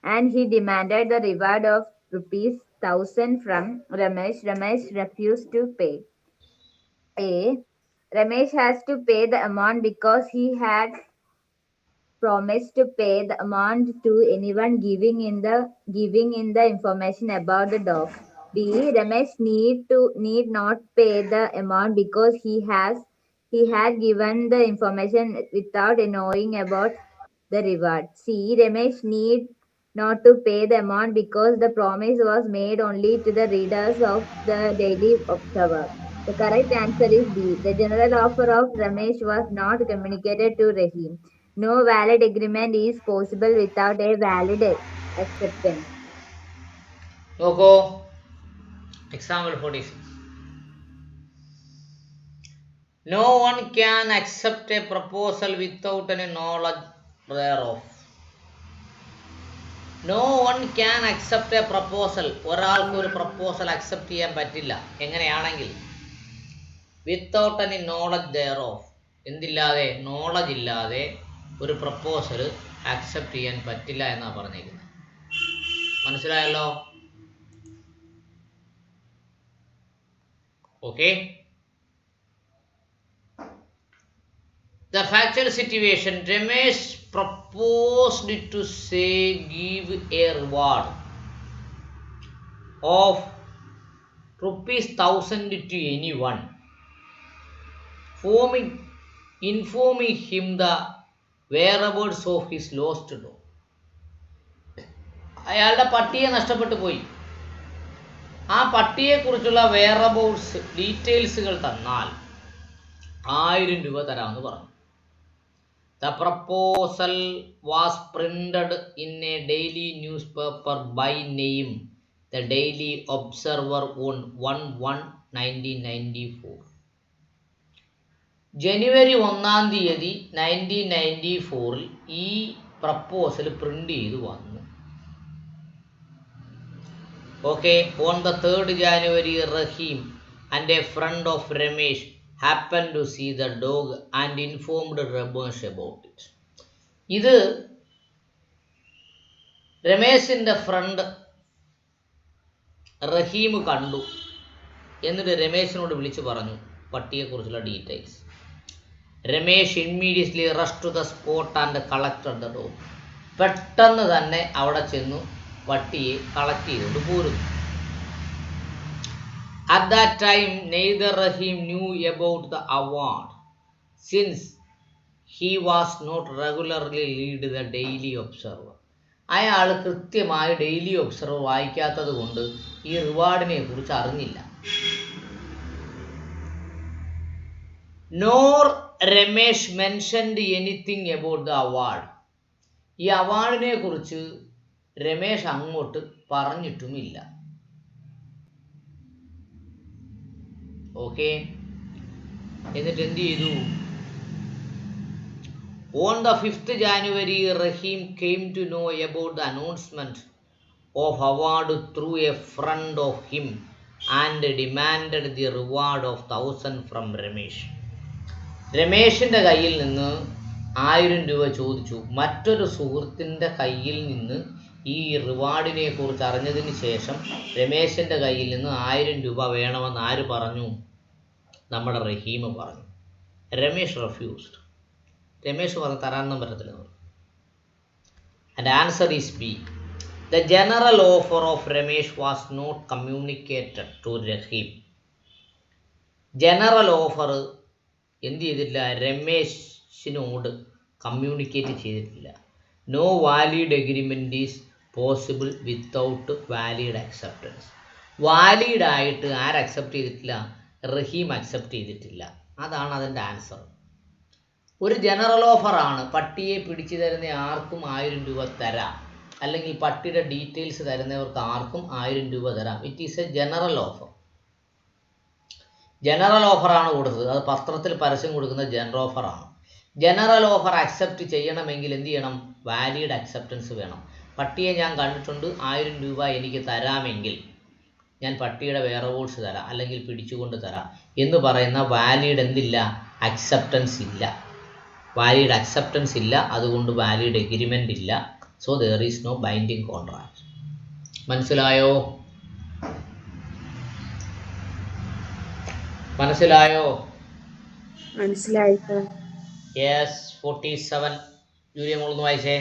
Speaker 1: and he demanded the reward of ₹1,000 from Ramesh. Ramesh refused to pay. Ramesh has to pay the amount because he had promised to pay the amount to anyone giving in the information about the dog. B. Ramesh need not pay the amount because he had given the information without knowing about the reward. C. Ramesh need not to pay the amount because the promise was made only to the readers of the Daily Observer. The correct answer is B. The general offer of Ramesh was not communicated to Rahim. No valid agreement is possible without a valid acceptance.
Speaker 2: നോക്കൂ, example 46. No one can accept a proposal without any knowledge thereof. No one can accept a proposal. ഒരാൾക്ക് ഒരു proposal accept ചെയ്യാൻ പറ്റില്ല. എങ്ങനെയാണെങ്കിൽ without any knowledge thereof. എന്തില്ലാതെ? Knowledge ഇല്ലാതെ ഒരു proposal accept ചെയ്യാൻ പറ്റില്ല എന്നാണ് പറഞ്ഞിരിക്കുന്നത്. മനസ്സിലായല്ലോ? Okay. The factual situation, Ramesh proposed to say give a reward of ₹1,000 to anyone, informing him the whereabouts of his lost dog. അയാളുടെ പട്ടിയെ നഷ്ടപ്പെട്ടു പോയി. ആ പട്ടിയെക്കുറിച്ചുള്ള വെയറബൌട്ട്സ് ഡീറ്റെയിൽസുകൾ തന്നാൽ ₹1000 തരാമെന്ന് പറഞ്ഞു. The proposal was printed in a daily newspaper by name the Daily Observer on 1/1/1994. ജനുവരി 1-ാം തീയതി 1994 ഈ പ്രപ്പോസൽ പ്രിന്റ് ചെയ്ത് വന്നു. Okay. On the 3rd January, Rahim and a friend of Ramesh happened to see the dog and informed Ramesh about it. ഇത് രമേശിൻ്റെ front റഹീം കണ്ടു. എന്നിട്ട് രമേശിനോട് വിളിച്ചു പറഞ്ഞു പട്ടിയെക്കുറിച്ചുള്ള details. Ramesh immediately rush to the spot and collected the dog. പെട്ടെന്ന് തന്നെ അവിടെ ചെന്നു പട്ടിയെ കളക്ട് ചെയ്തുകൊണ്ട് പോരുന്നു. At that time, neither Rahim knew about the award, since he was not regularly read the Daily Observer. അയാൾ കൃത്യമായി ഡെയിലി ഒബ്സർവർ വായിക്കാത്തത് കൊണ്ട് ഈ റിവാർഡിനെ കുറിച്ച് അറിഞ്ഞില്ല. Nor Ramesh mentioned anything about the award. ഈ അവാർഡിനെ കുറിച്ച് രമേശ് അങ്ങോട്ട് പറഞ്ഞിട്ടുമില്ല. ഓക്കെ. എന്നിട്ട് എന്ത് ചെയ്തു? On the 5th January, Rahim came to know about the announcement of award through a friend of him and demanded the reward of 1,000 from Ramesh. രമേശിൻ്റെ കയ്യിൽ നിന്ന് ₹1000 ചോദിച്ചു. മറ്റൊരു സുഹൃത്തിൻ്റെ കയ്യിൽ നിന്ന് ഈ റിവാർഡിനെ കുറിച്ച് അറിഞ്ഞതിന് ശേഷം രമേശിൻ്റെ കയ്യിൽ നിന്ന് ₹1000 വേണമെന്ന് ആര് പറഞ്ഞു? നമ്മുടെ റഹീം പറഞ്ഞു. രമേശ് റെഫ്യൂസ്ഡ്. രമേശ് പറഞ്ഞു തരാനൊന്നും പറ്റത്തില്ല. And answer is B. The general offer of Ramesh was not communicated to Rahim. General offer എന്ത് ചെയ്തില്ല? രമേശിനോട് കമ്മ്യൂണിക്കേറ്റ് ചെയ്തിട്ടില്ല. No valid agreement is possible without valid acceptance. വാലിഡായിട്ട് ആര് അക്സെപ്റ്റ് ചെയ്തിട്ടില്ല? റഹീം അക്സെപ്റ്റ് ചെയ്തിട്ടില്ല. അതാണ് അതിൻ്റെ ആൻസർ. ഒരു ജനറൽ ഓഫറാണ്. പട്ടിയെ പിടിച്ചു തരുന്ന ആർക്കും 1000 രൂപ തരാം, അല്ലെങ്കിൽ പട്ടിയുടെ ഡീറ്റെയിൽസ് തരുന്നവർക്ക് ആർക്കും 1000 രൂപ തരാം. It is A general offer. General ഓഫറാണ് കൊടുത്തത്. അത് പത്രത്തിൽ പരസ്യം കൊടുക്കുന്ന ജനറൽ ഓഫറാണ്. ജനറൽ ഓഫർ അക്സെപ്റ്റ് ചെയ്യണമെങ്കിൽ എന്ത് ചെയ്യണം? വാലിഡ് അക്സെപ്റ്റൻസ് വേണം. പട്ടിയെ ഞാൻ കണ്ടിട്ടുണ്ട്, 1000 രൂപ എനിക്ക് തരാമെങ്കിൽ ഞാൻ പട്ടിയുടെ വേറെ വോൾസ് തരാം, അല്ലെങ്കിൽ പിടിച്ചുകൊണ്ട് തരാം എന്ന് പറയുന്ന വാലിഡ് എന്തില്ല? അക്സെപ്റ്റൻസ് ഇല്ല. വാലിഡ് അക്സെപ്റ്റൻസ് ഇല്ല, അതുകൊണ്ട് വാലിഡ് എഗ്രിമെൻ്റ് ഇല്ല. So there is no binding contract. മനസ്സിലായോ? മനസ്സിലായോ?
Speaker 4: മനസ്സിലായി സർ.
Speaker 2: യെസ്. 47 ജൂലിയ മോളൊന്ന് വായിച്ചേ.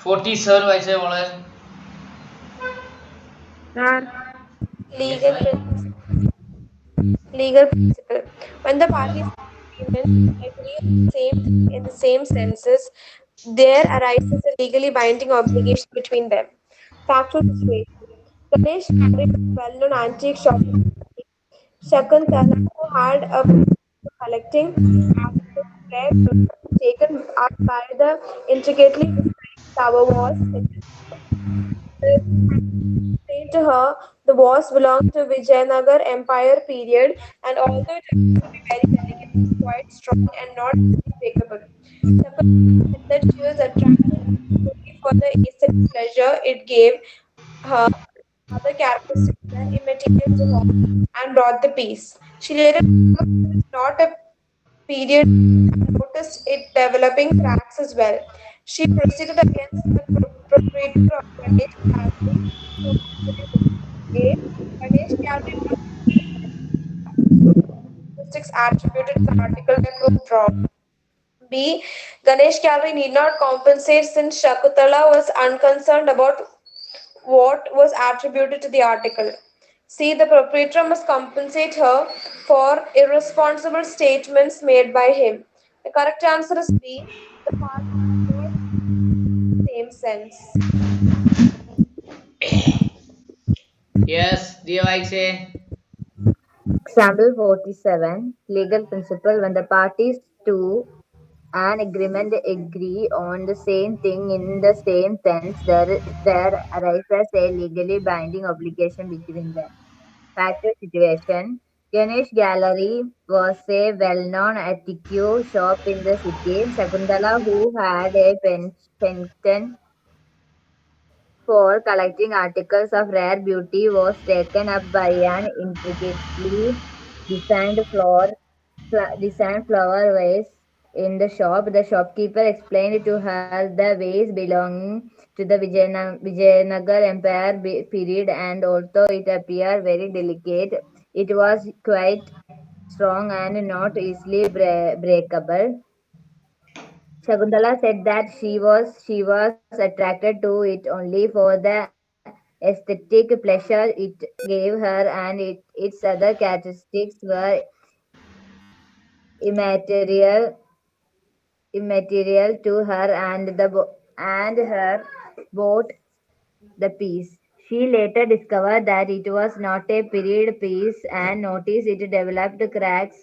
Speaker 2: 47 വായിച്ചേ മോളെ.
Speaker 4: Legal principle. When the parties agree on the same in the same senses, there arises a legally binding obligation between them. Factual situation. Ganesh carried a well-known antique shop. Shakuntala, who had a collecting articles taken up by the intricately designed tower walls. Explained to her the walls belonged to Vijayanagar Empire period, and although it appeared to be very delicate, it was quite strong and not breakable. Shakuntala said that she was attracted only for the aesthetic pleasure it gave her. Other characteristics were immaterial to her and brought the peace. She later discovered it was not a period and noticed it developing cracks as well. She proceeded against the proprietor of Ganesh Gallery to A. Ganesh Gallery characteristics attributed to the article were proved wrong. B. Ganesh Gallery need not compensate since Shakuntala was unconcerned about what was attributed to the article. C. The proprietor must compensate her for irresponsible statements made by him. The correct answer is B. The parties do not in the same sense.
Speaker 2: Yes. Diya വായിച്ചേ.
Speaker 1: Example 47. Legal principle. When the parties to an agreement agree on the same thing in the same sense, there arises a legally binding obligation between them. Factual situation. Ganesh Gallery was a well-known antique shop in the city. Shakuntala, who had a penchant for collecting articles of rare beauty, was taken up by an intricately designed flower vase in the shop. The shopkeeper explained to her the vase belonging to the Vijayanagar Empire period, and although it appeared very delicate, it was quite strong and not easily breakable. Shakuntala said that she was attracted to it only for the aesthetic pleasure it gave her, and its other characteristics were immaterial immaterial to her, and her bought the piece. She later discovered that it was not a period piece and noticed it developed cracks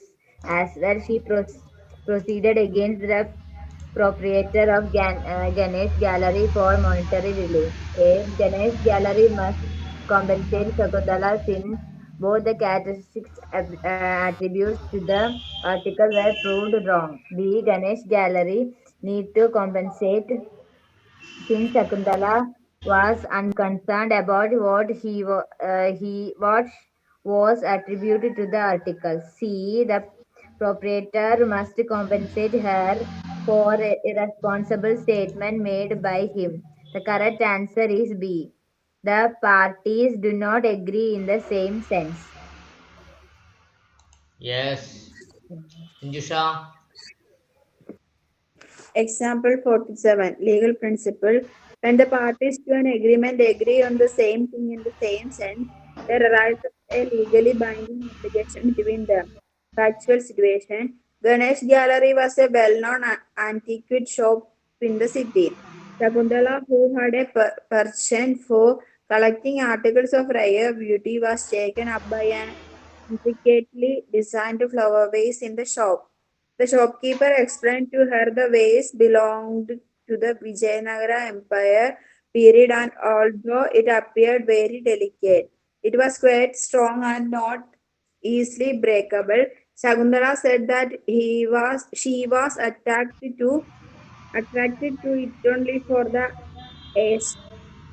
Speaker 1: as well. She proceeded against the proprietor of Ganesh Gallery for monetary relief. A. Ganesh Gallery must compensate Shakuntala since both the characteristics attributes to the article were proved wrong. B. Ganesh Gallery need to compensate since Shakuntala was unconcerned about what was attributed to the article. C. The proprietor must compensate her for a irresponsible statement made by him. The correct answer is B. The parties do not agree in the same sense.
Speaker 2: Yes. Injusha.
Speaker 3: Example 47. Legal principle. When the parties to an agreement agree on the same thing in the same sense, there arises a legally binding obligation between them. Factual situation. Ganesh Gallery was a well-known antiquity shop in the city. Shakuntala, who had a penchant for collecting articles of rare beauty, was taken up by an intricately designed flower vase in the shop. The shopkeeper explained to her the vase belonged to the Vijayanagara Empire period, and although it appeared very delicate, it was quite strong and not easily breakable. Shakuntala said that she was attracted to it only for the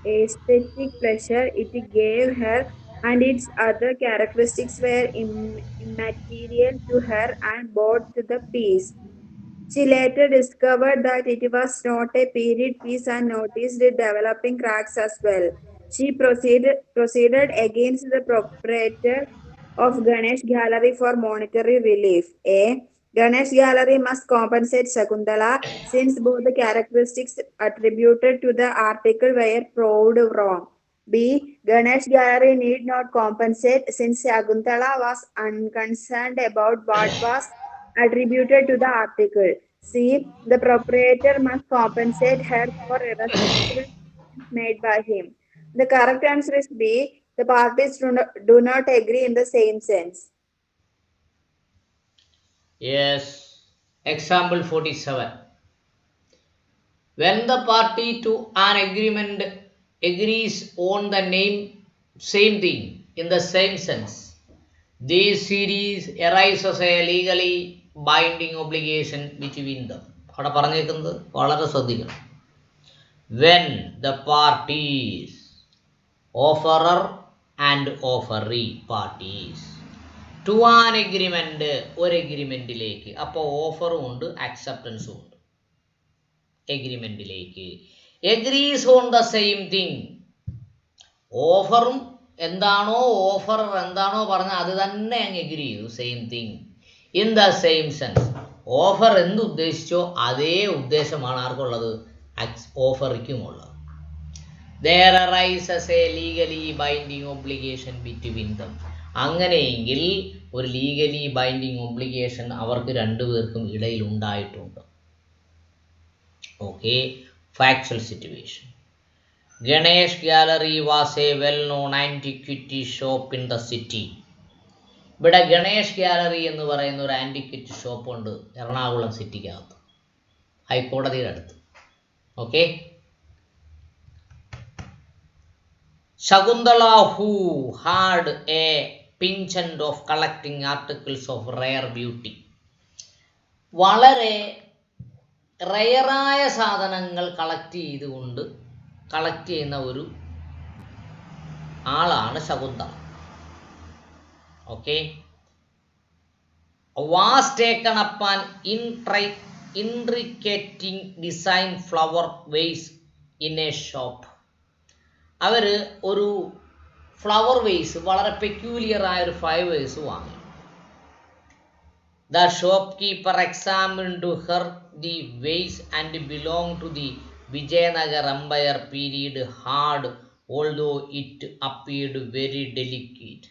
Speaker 3: aesthetic pleasure it gave her, and its other characteristics were immaterial to her, and bought the piece. She later discovered that it was not a period piece and noticed it developing cracks as well. She proceeded against the proprietor of Ganesh Gallery for monetary relief. A. Ganesh Gallery must compensate Shakuntala since both the characteristics attributed to the article were proved wrong. B. Ganesh Gallery need not compensate since Shakuntala was unconcerned about what was attributed to the article. C. The proprietor must compensate her for irresponsible statements made by him. The correct answer is B. The parties do not agree in the same sense.
Speaker 2: Yes. Example 47. When the party to an agreement agrees on the same thing in the same sense, this series arises a legally binding obligation between them. അവിടെ പറഞ്ഞേക്കുന്നത് വളരെ ശ്രദ്ധിക്കണം. When the parties, offerer and offeree parties, to an agreement, ഒരു എഗ്രിമെന്റിലേക്ക്, അപ്പോൾ ഓഫറും ഉണ്ട് അക്സെപ്റ്റൻസും ഉണ്ട്. എഗ്രിമെന്റിലേക്ക് agrees on the same thing, ഓഫറും എന്താണോ ഓഫറർ എന്താണോ പറഞ്ഞാൽ അത് തന്നെ അങ്ങ് എഗ്രി ചെയ്തു. Same thing in the same sense. Offer എന്ത് ഉദ്ദേശിച്ചോ അതേ ഉദ്ദേശമാണ് ആർക്കുള്ളത്? ഓഫറിക്കുമുള്ളത്. There arises a legally binding obligation between them. അങ്ങനെയെങ്കിൽ ഒരു ലീഗലി ബൈൻഡിങ് ഒബ്ലിഗേഷൻ അവർക്ക് രണ്ടുപേർക്കും ഇടയിൽ ഉണ്ടായിട്ടുണ്ട്. Okay, factual situation. Ganesh gallery was A well known antiquity shop in the city. ഇവിടെ Ganesh gallery എന്ന് പറയുന്ന ഒരു ആൻറ്റിക്വിറ്റി ഷോപ്പ് ഉണ്ട് എറണാകുളം സിറ്റിക്കകത്ത്, ഹൈക്കോടതിയുടെ അടുത്ത്. Okay. Shakuntala, who had a penchant of collecting articles of rare beauty, വളരെ റയറായ സാധനങ്ങൾ കളക്ട് ചെയ്യുന്ന ഒരു ആളാണ് Shakuntala. Okay. was taken up an intricate design flower vase in a shop. അവർ ഒരു ഫ്ലവർ വേസ്, വളരെ പെക്യൂലിയർ ആയ ഒരു ഫ്ലവർ വേസ് വാങ്ങി. The shopkeeper examined to her the vase and belong to the Vijayanagar empire period hard although it appeared very delicate.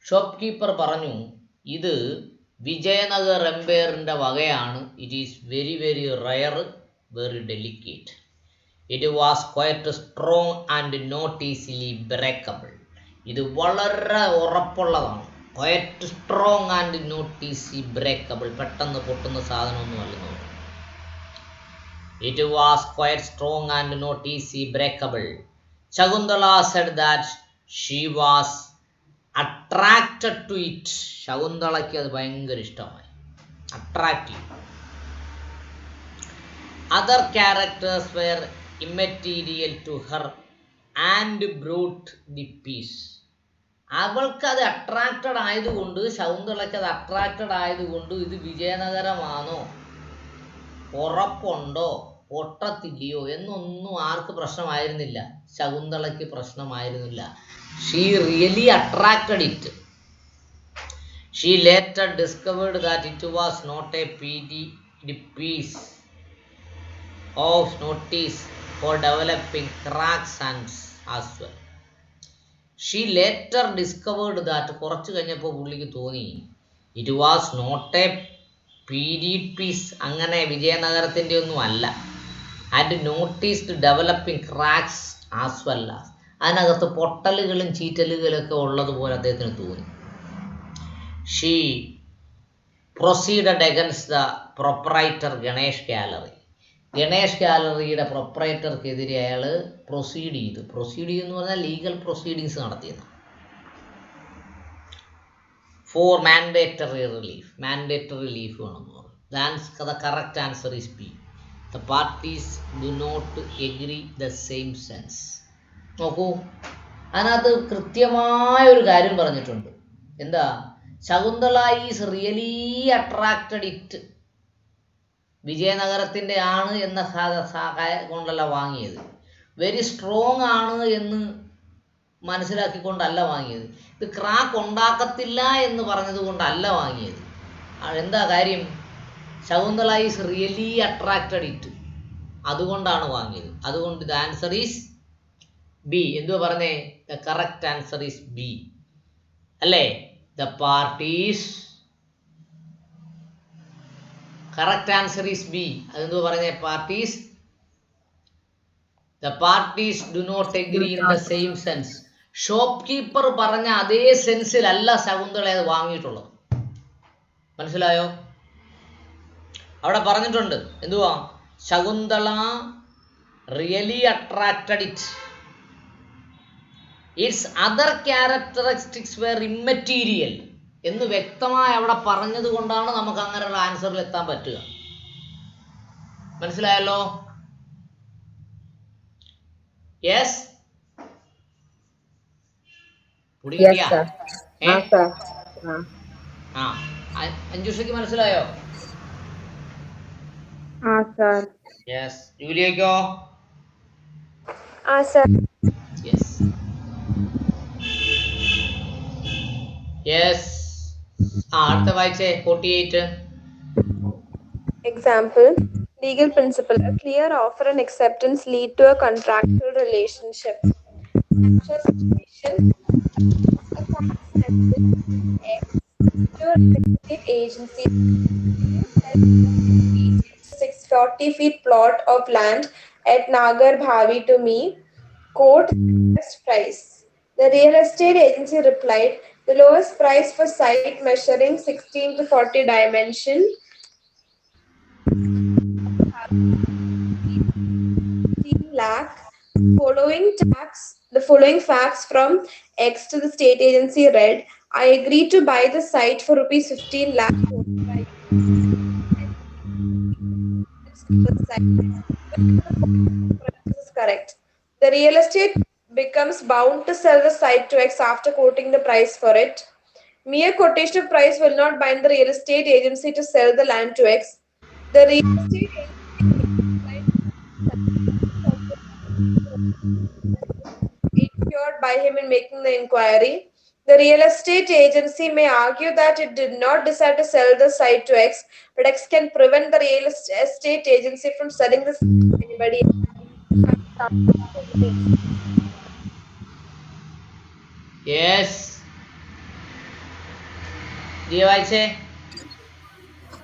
Speaker 2: Shopkeeper പറഞ്ഞു, ഇത് വിജയനഗർ എംപയറിൻ്റെ വകയാണ്. It is very very rare, very delicate. It was quite strong and not easily breakable. ഇത് വളരെ ഉറപ്പുള്ളതാണ്. quite strong and not easily breakable. പെട്ടെന്ന് പൊട്ടുന്ന സാധനമൊന്നുമല്ലെന്ന്. It was quite strong and not easily breakable. Shakuntala said that she was attracted to it. ശകുന്തളയ്ക്ക് അത് ഭയങ്കര ഇഷ്ടമായി. Attractive. Other characters were immaterial to her and brought the peace. അവൾക്ക് അത് attracted ആയതുകൊണ്ട്, ശകുന്തളയ്ക്ക് അത് attracted ആയതുകൊണ്ട് ഇത് വിജയനഗരമാണോ, ഉറപ്പുണ്ടോ, പൊട്ടത്തില്ലയോ എന്നൊന്നും ആർക്ക് പ്രശ്നമായിരുന്നില്ല. ശകുന്തളയ്ക്ക് പ്രശ്നമായിരുന്നില്ല. She really attracted it. She later discovered that it was not a piece of notice for developing cracks and as well. She later discovered that കുറച്ച് കഴിഞ്ഞപ്പോൾ പുള്ളിക്ക് തോന്നി it was not a period piece, അങ്ങനെ വിജയനഗരത്തിൻ്റെ ഒന്നും അല്ല. And noticed developing cracks as well as, അതിനകത്ത് പൊട്ടലുകളും ചീറ്റലുകളൊക്കെ ഉള്ളതുപോലെ അദ്ദേഹത്തിന് തോന്നി. She proceeded against the proprietor Ganesh gallery, Ganesh ഗാലറിയുടെ പ്രൊപ്പറേറ്റർക്കെതിരെ അയാൾ പ്രൊസീഡ് എന്ന് പറഞ്ഞാൽ ലീഗൽ പ്രൊസീഡിങ്സ് നടത്തിയെന്ന്. ഫോർ മാൻഡേറ്ററി റിലീഫ് വേണമെന്ന് പറഞ്ഞു. The correct answer is B. The parties do not agree the same sense. നോക്കൂ, അതിനകത്ത് കൃത്യമായ ഒരു കാര്യം പറഞ്ഞിട്ടുണ്ട്. എന്താ? Shakuntala is really attracted it, വിജയനഗരത്തിൻ്റെ ആണ് എന്ന കൊണ്ടല്ല വാങ്ങിയത്, വെരി സ്ട്രോങ് ആണ് എന്ന് മനസ്സിലാക്കിക്കൊണ്ടല്ല വാങ്ങിയത്, ഇത് ക്രാക്ക് ഉണ്ടാക്കത്തില്ല എന്ന് പറഞ്ഞത് കൊണ്ടല്ല വാങ്ങിയത്. എന്താ കാര്യം? Shakuntala is really attracted it, അതുകൊണ്ടാണ് വാങ്ങിയത്. അതുകൊണ്ട് ദ ആൻസർ ഈസ് ബി. എന്തുവാ പറഞ്ഞേ? The correct answer is B അല്ലേ? The parties, correct answer is B. അതെന്തുവാ പറഞ്ഞേ? Parties, the parties do not agree in the same sense. Shopkeeper പറഞ്ഞ അതേ സെൻസിലല്ല ശകുന്തള അത് വാങ്ങിയിട്ടുള്ളത്. മനസ്സിലായോ? അവിടെ പറഞ്ഞിട്ടുണ്ട് എന്തുവാ? Shakuntala really attracted it, its other characteristics were immaterial എന്ന് വ്യക്തമായി അവിടെ പറഞ്ഞത് കൊണ്ടാണ് നമുക്ക് അങ്ങനെയുള്ള ആൻസറിൽ എത്താൻ പറ്റുക. മനസ്സിലായല്ലോ? യെസ്, അഞ്ജുഷയ്ക്ക് മനസ്സിലായോ? യെസ്. ജൂലിയക്കോ? യെസ്. യെസ്. അടുത്ത വായിച്ചേ. 48.
Speaker 4: Example, legal principle. A clear offer and acceptance lead to a contractual relationship. Actual situation, a tax X to a real estate agency 640 feet plot of land at Nagar Bhavi to me, quote lowest price. The real estate agency replied, the lowest price for site measuring 16 to 40 dimension lakh. The following facts from X to the state agency read, I agreed to buy the site for rupees 15 lakh. This is correct. The real estate becomes bound to sell the site to X after quoting the price for it. Mere quotation of price will not bind the real estate agency to sell the land to X. The real estate insured by him in making the inquiry. The real estate agency may argue that it did not decide to sell the site to X, but X can prevent the real estate agency from selling the site to anybody else.
Speaker 2: Yes.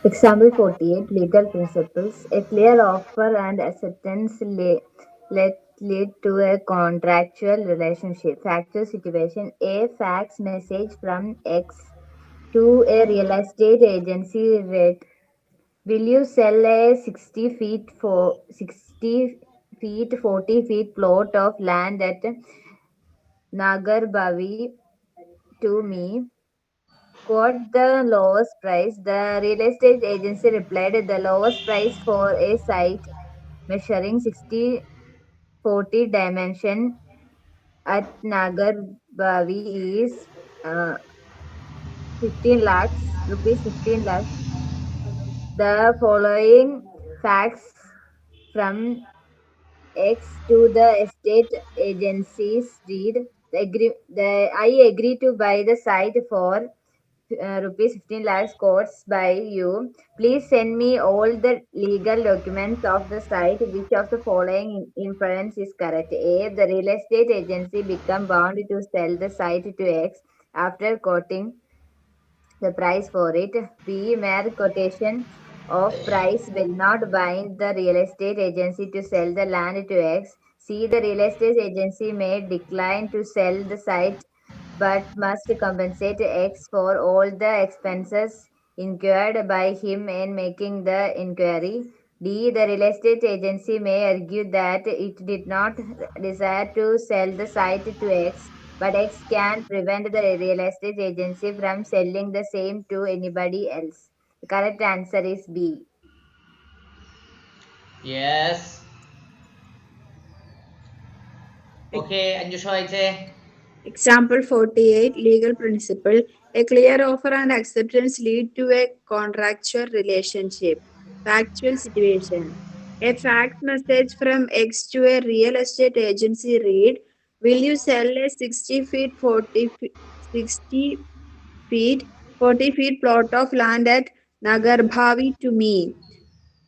Speaker 1: Example 48, legal principles. A clear offer and acceptance lead to a contractual relationship. Factual situation. A fax message from X to a real estate agency read, will you sell a 60 feet 40 feet plot of land at Nagar Bhavi to me? Quote the lowest price. The real estate agency replied, the lowest price for a site measuring 60-40 dimension at Nagar Bhavi is 15 lakhs rupees. 15 lakhs. The following facts from X to the estate agencies read, I agree to buy the site for rupees 15 lakhs quotes by you. Please send me all the legal documents of the site. Which of the following inference is correct? A. The real estate agency become bound to sell the site to X after quoting the price for it. B. Mere quotation of price will not bind the real estate agency to sell the land to X. C. The real estate agency may decline to sell the site but must compensate X for all the expenses incurred by him in making the inquiry. D. The real estate agency may argue that it did not desire to sell the site to X, but X can prevent the real estate agency from selling the same to anybody else. The correct answer is B.
Speaker 2: Yes. Okay, Anjusha Vaiche.
Speaker 3: Example 48, legal principle. A clear offer and acceptance lead to a contractual relationship. Factual situation. A fax message from X to a real estate agency read, will you sell a 60 feet plot of land at Nagarbhavi to me?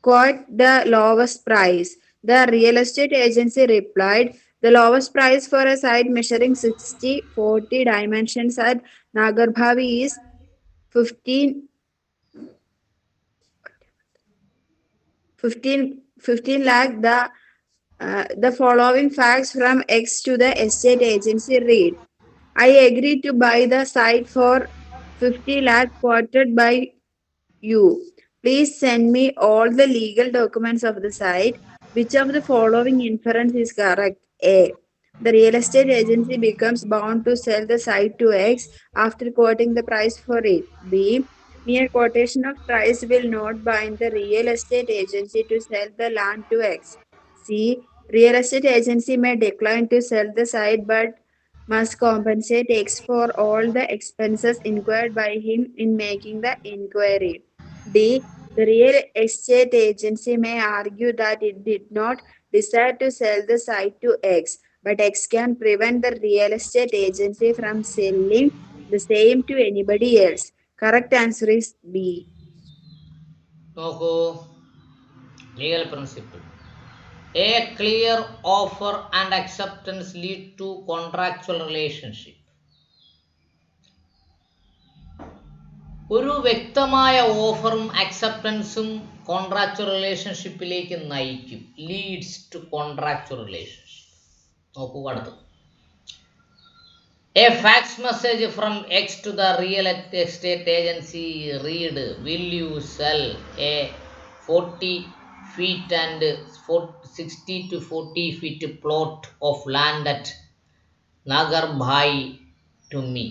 Speaker 3: Quote the lowest price. The real estate agency replied, the lowest price for a site measuring 60-40 dimensions at Nagarbhavi is 15, 15 lakh. The following facts from X to the estate agency read, I agree to buy the site for 50 lakh quoted by you. Please send me all the legal documents of the site. Which of the following inference is correct? A. The real estate agency becomes bound to sell the site to X after quoting the price for it. B. Mere quotation of price will not bind the real estate agency to sell the land to X. C. Real estate agency may decline to sell the site but must compensate X for all the expenses incurred by him in making the inquiry. D. The real estate agency may argue that it did not decide to sell the site to X, but X can prevent the real estate agency from selling the same to anybody else. Correct answer is B.
Speaker 2: Noku. Legal principle. A clear offer and acceptance lead to contractual relationship. ഒരു വ്യക്തമായ ഓഫറും അക്സെപ്റ്റൻസും കോൺട്രാക്ച്വൽ റിലേഷൻഷിപ്പിലേക്ക് നയിക്കും. Leads to contractual relationship. നോക്കൂ അടുത്ത്. A fax message from X to the real estate agency read, will you sell a 40 feet and 60 to 40 feet plot of land at Nagarbhai to me?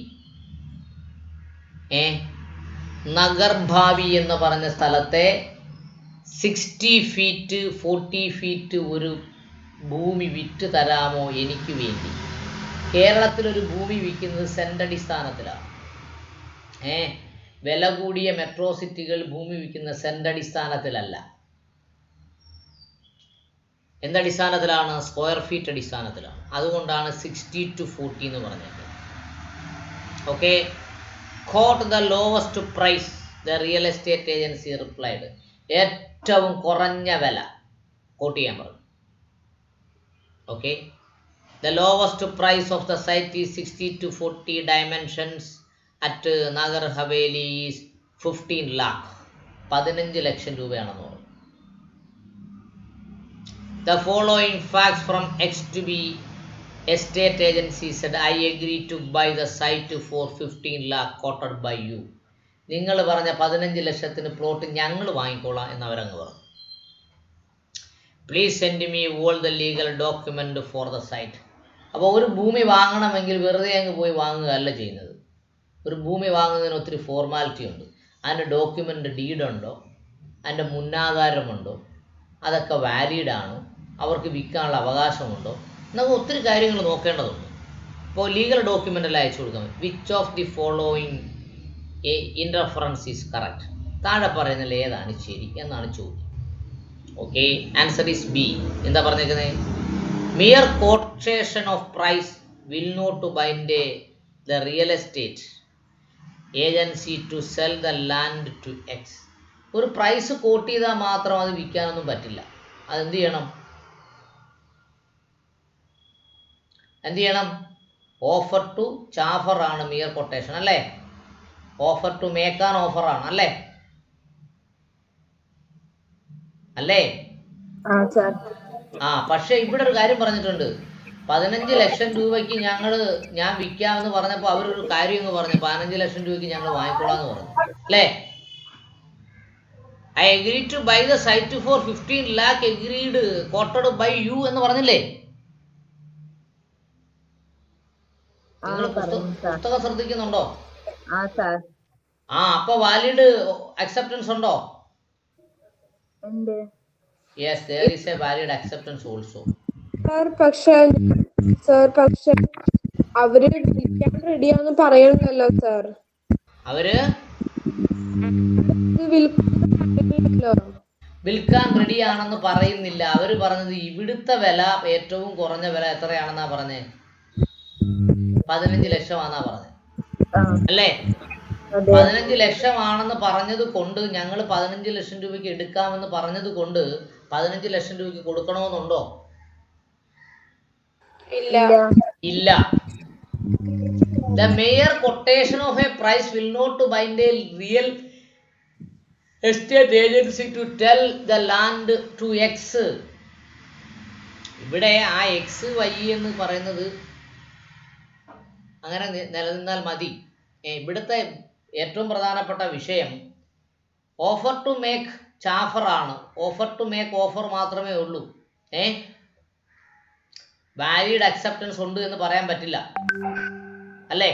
Speaker 2: നഗർഭാവി എന്ന് പറഞ്ഞ സ്ഥലത്തെ 60 ഫീറ്റ് 40 ഫീറ്റ് ഒരു ഭൂമി വിറ്റ് തരാമോ എനിക്ക് വേണ്ടി? കേരളത്തിലൊരു ഭൂമി വിൽക്കുന്നത് സെന്റ് അടിസ്ഥാനത്തിലാണ്. വില കൂടിയ മെട്രോ സിറ്റികൾ ഭൂമി വിൽക്കുന്ന സെന്റ് അടിസ്ഥാനത്തിലല്ല. എന്തടിസ്ഥാനത്തിലാണ്? സ്ക്വയർ ഫീറ്റ് അടിസ്ഥാനത്തിലാണ്. അതുകൊണ്ടാണ് 60 to 40 എന്ന് പറഞ്ഞത്. Okay. Quote the lowest price. The real estate agency replied. ഏറ്റവും കുറഞ്ഞ വില കോട്ട് ചെയ്യാൻ പറഞ്ഞു. Okay. The lowest price of the site is 60 to 40 dimensions at Nagar Haveli is 15 lakh. 15 ലക്ഷം രൂപയാണെന്ന് പറഞ്ഞു. The following facts from X to B estate agency said, I agree to buy the site for 15 lakh quoted by you. നിങ്ങൾ പറഞ്ഞ 15 ലക്ഷത്തിന് plot ഞങ്ങൾ വാങ്ങിക്കോളാം എന്ന് അവരങ്ങ് പറഞ്ഞു. Please send me all the legal document for the site. അപ്പോൾ ഒരു ഭൂമി വാങ്ങണമെങ്കിൽ വെറുതെ അങ്ങ് പോയി വാങ്ങുകയല്ല ചെയ്യുന്നത്. ഒരു ഭൂമി വാങ്ങുന്നതിന് ഒത്തിരി ഫോർമാലിറ്റി ഉണ്ട്. അതിൻ്റെ ഡോക്യുമെൻ്റ് ഡീഡുണ്ടോ, അതിൻ്റെ മുന്നാധാരമുണ്ടോ, അതൊക്കെ വാലിഡാണോ, അവർക്ക് വിൽക്കാനുള്ള അവകാശമുണ്ടോ, നമുക്ക് ഒത്തിരി കാര്യങ്ങൾ നോക്കേണ്ടതുണ്ട്. ഇപ്പോൾ ലീഗൽ ഡോക്യുമെൻ്റ് എല്ലാം അയച്ചു കൊടുക്കാൻ പറ്റും. Which of the following inference is correct? താഴെ പറയുന്നതിൽ ഏതാണ് ശരി എന്നാണ് ചോദ്യം. ഓക്കെ. Answer is B. എന്താ പറഞ്ഞേക്കുന്നത്? Mere quotation of price will not bind the real estate agency to sell the land to X. ഒരു പ്രൈസ് കോട്ട് ചെയ്താൽ മാത്രം അത് വിൽക്കാനൊന്നും പറ്റില്ല. അതെന്ത് ചെയ്യണം? എന്ത് ചെയ്യണം? ഓഫർ ടു ചാഫർ ആണ് മിയർ കൊട്ടേഷൻ അല്ലേ? Offer to make an offer ആണ് അല്ലേ? അല്ലേ? പക്ഷെ ഇവിടെ ഒരു കാര്യം പറഞ്ഞിട്ടുണ്ട്. 15 ലക്ഷം രൂപയ്ക്ക് ഞാൻ വിൽക്കാമെന്ന് പറഞ്ഞപ്പോൾ അവരൊരു കാര്യം എന്ന് പറഞ്ഞു, 15 ലക്ഷം രൂപയ്ക്ക് ഞങ്ങൾ വാങ്ങിക്കോളാന്ന് പറഞ്ഞു അല്ലേ? I agree to buy the site for 15 lakh agreed quoted by you എന്ന് പറഞ്ഞില്ലേ? നിങ്ങൾ പുസ്തകം ശ്രദ്ധിക്കുന്നുണ്ടോ? അപ്പൊ വാലിഡ് അക്സെപ്റ്റൻസ് ഉണ്ടോ? Yes, there is a valid acceptance also.
Speaker 4: പക്ഷെ അവര് വിൽക്കാൻ റെഡിയാന്ന് പറയണല്ലോ സാർ.
Speaker 2: അവര് വിൽക്കാൻ റെഡിയാണെന്ന് പറയുന്നില്ല. അവര് പറഞ്ഞത് ഇവിടുത്തെ വില, ഏറ്റവും കുറഞ്ഞ വില എത്രയാണെന്നാ പറഞ്ഞേ? 15 ലക്ഷമാണെന്നാ പറഞ്ഞത് അല്ലേ? 15 ലക്ഷമാണെന്ന് പറഞ്ഞത് കൊണ്ട്, ഞങ്ങൾ 15 ലക്ഷം രൂപയ്ക്ക് എടുക്കാമെന്ന് പറഞ്ഞത് കൊണ്ട് 15 ലക്ഷം രൂപയ്ക്ക് കൊടുക്കണമെന്നുണ്ടോ? ഇല്ല. The mere quotation of a price will not bind a real estate agency to tell the land to X. ഇവിടെ ആ എക്സ് വൈ എന്ന് പറയുന്നത് അങ്ങനെ നിലനിന്നാൽ മതി. ഇവിടുത്തെ ഏറ്റവും പ്രധാനപ്പെട്ട വിഷയം ഓഫർ ടു മേക്ക് ചാഫർ ആണ്. ഓഫർ ടു മേക്ക് ഓഫർ മാത്രമേ ഉള്ളൂ. വാലിഡ് അക്സെപ്റ്റൻസ് ഉണ്ട് എന്ന് പറയാൻ പറ്റില്ല അല്ലേ?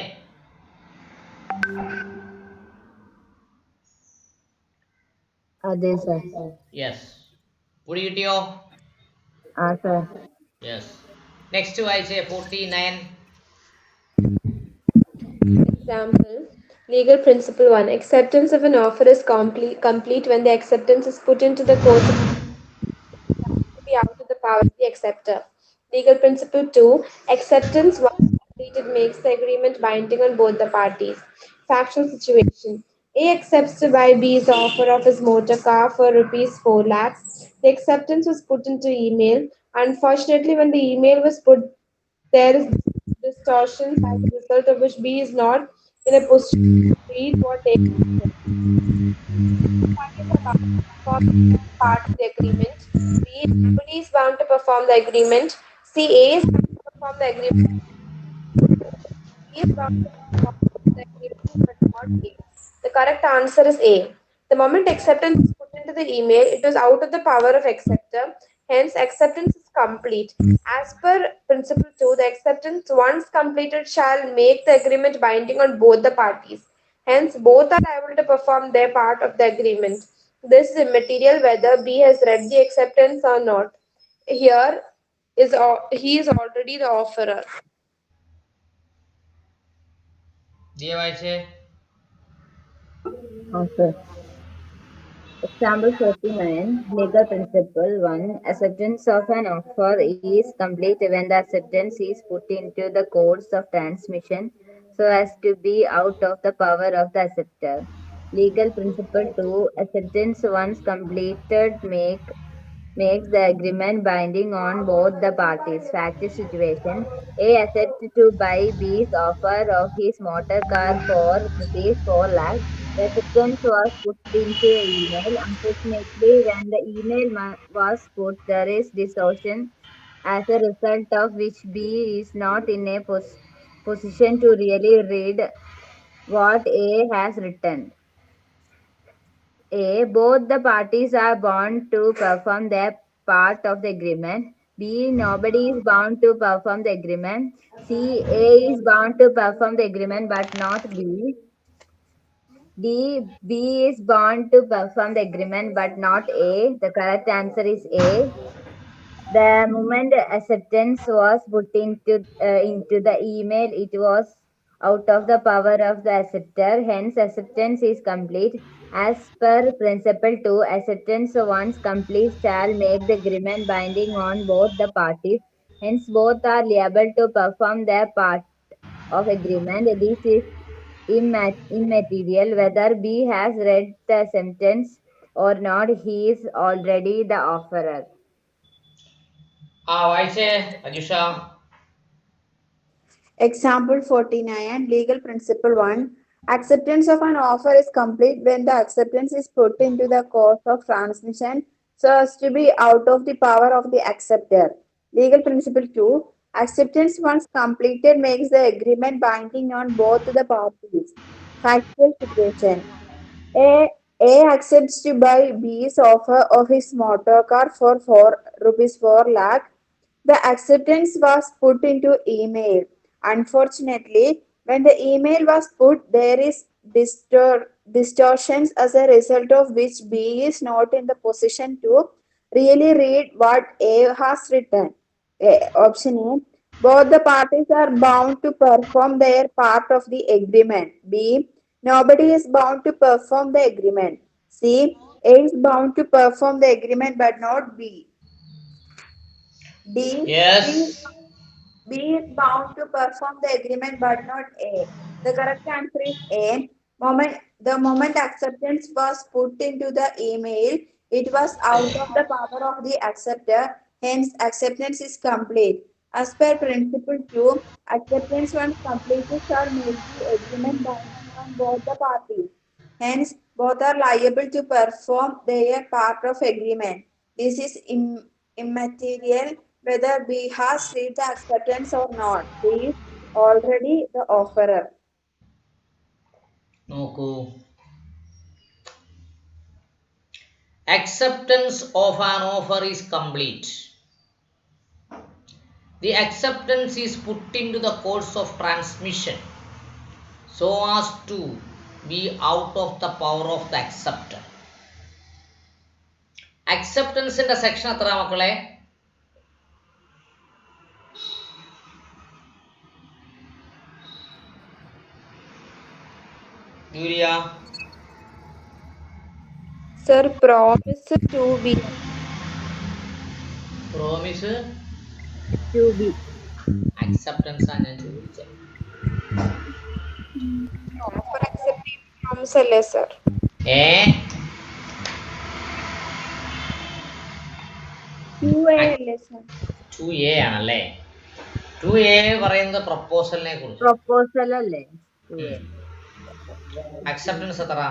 Speaker 1: അതെ സർ.
Speaker 2: യെസ്. പൊടി കിട്ടിയോ? യെസ്. നെക്സ്റ്റ് വായിച്ചേ, 49.
Speaker 4: Example, legal principle 1. Acceptance of an offer is complete when the acceptance is put into the court to be out of the power of the acceptor. Legal principle 2. Acceptance once completed makes the agreement binding on both the parties. Factual situation. A accepts to buy B's offer of his motor car for rupees 4 lakhs. The acceptance was put into email. Unfortunately, when the email was put, there is distortion as a result of which B is not in a position to read what they accepted. Part of the agreement. B, nobody is bound to perform the agreement. C, A is bound to perform the agreement. B is bound to perform the agreement but not A. The correct answer is A. The moment acceptance is put into the email, it was out of the power of acceptor. Hence, acceptance is complete. As per principle 2, the acceptance once completed shall make the agreement binding on both the parties. Hence, both are liable to perform their part of the agreement. This is immaterial whether B has read the acceptance or not. Here he is already the offerer.
Speaker 1: Example 49. Legal principle 1. Acceptance of an offer is complete when the acceptance is put into the course of transmission so as to be out of the power of the acceptor. Legal principle 2. Acceptance once completed makes the agreement binding on both the parties. Fact situation. A accepts to buy B's offer of his motor car for rupees 4 lakhs. The acceptance was put into the email. Unfortunately, when the email was put, there is distortion as a result of which B is not in a position to really read what A has written. A. Both the parties are bound to perform their part of the agreement. B. Nobody is bound to perform the agreement. C. A is bound to perform the agreement but not B. D. B is bound to perform the agreement but not A. The correct answer is A. The moment acceptance was put into the email, it was out of the power of the acceptor. Hence, acceptance is complete. As per principle 2, acceptance once complete shall make the agreement binding on both the parties. Hence, both are liable to perform their part of agreement. This is immaterial whether B has read the sentence or not. He is already the offerer.
Speaker 3: Example 49. Legal principle 1. Acceptance of an offer is complete when the acceptance is put into the course of transmission so as to be out of the power of the acceptor. Legal principle 2. Acceptance once completed makes the agreement binding on both the parties. Factual situation. A A accepts to buy B's offer of his motor car for 4 rupees 4 lakh. The acceptance was put into email. Unfortunately, when the email was put, there is distortions as a result of which B is not in the position to really read what A has written. Option A. Both the parties are bound to perform their part of the agreement. B. Nobody is bound to perform the agreement. C. A is bound to perform the agreement but not B. D. B
Speaker 2: Yes.
Speaker 3: B is bound to perform the agreement but not A. The correct answer is A. The moment acceptance was put into the email, it was out of the power of the acceptor, hence acceptance is complete. As per principle 2, acceptance once completed shall make the agreement binding on both the parties. Hence, both are liable to perform their part of agreement. This is immaterial whether B has read the acceptance or not. B is already the offerer.
Speaker 2: നോക്കൂ, acceptance of an offer is complete. The acceptance is put into the course of transmission so as to be out of the power of the acceptor. അക്സെപ്റ്റൻസിന്റെ സെക്ഷൻ എത്ര മക്കളെ? Julia?
Speaker 4: Sir, promise to be.
Speaker 2: Promise
Speaker 1: 2B.
Speaker 2: Acceptance ആണ് ഞാൻ ചോദിച്ചത്.
Speaker 4: Offer accepting promise അല്ലേ sir?
Speaker 2: ഏ
Speaker 3: 2A അല്ലേ sir?
Speaker 2: 2A ആണല്ലേ? 2A പറയുന്നത് പ്രപ്പോസലിനെ കുറിച്ച്.
Speaker 1: Proposal അല്ലേ 2A?
Speaker 2: അക്സെപ്റ്റൻസ് എത്ര?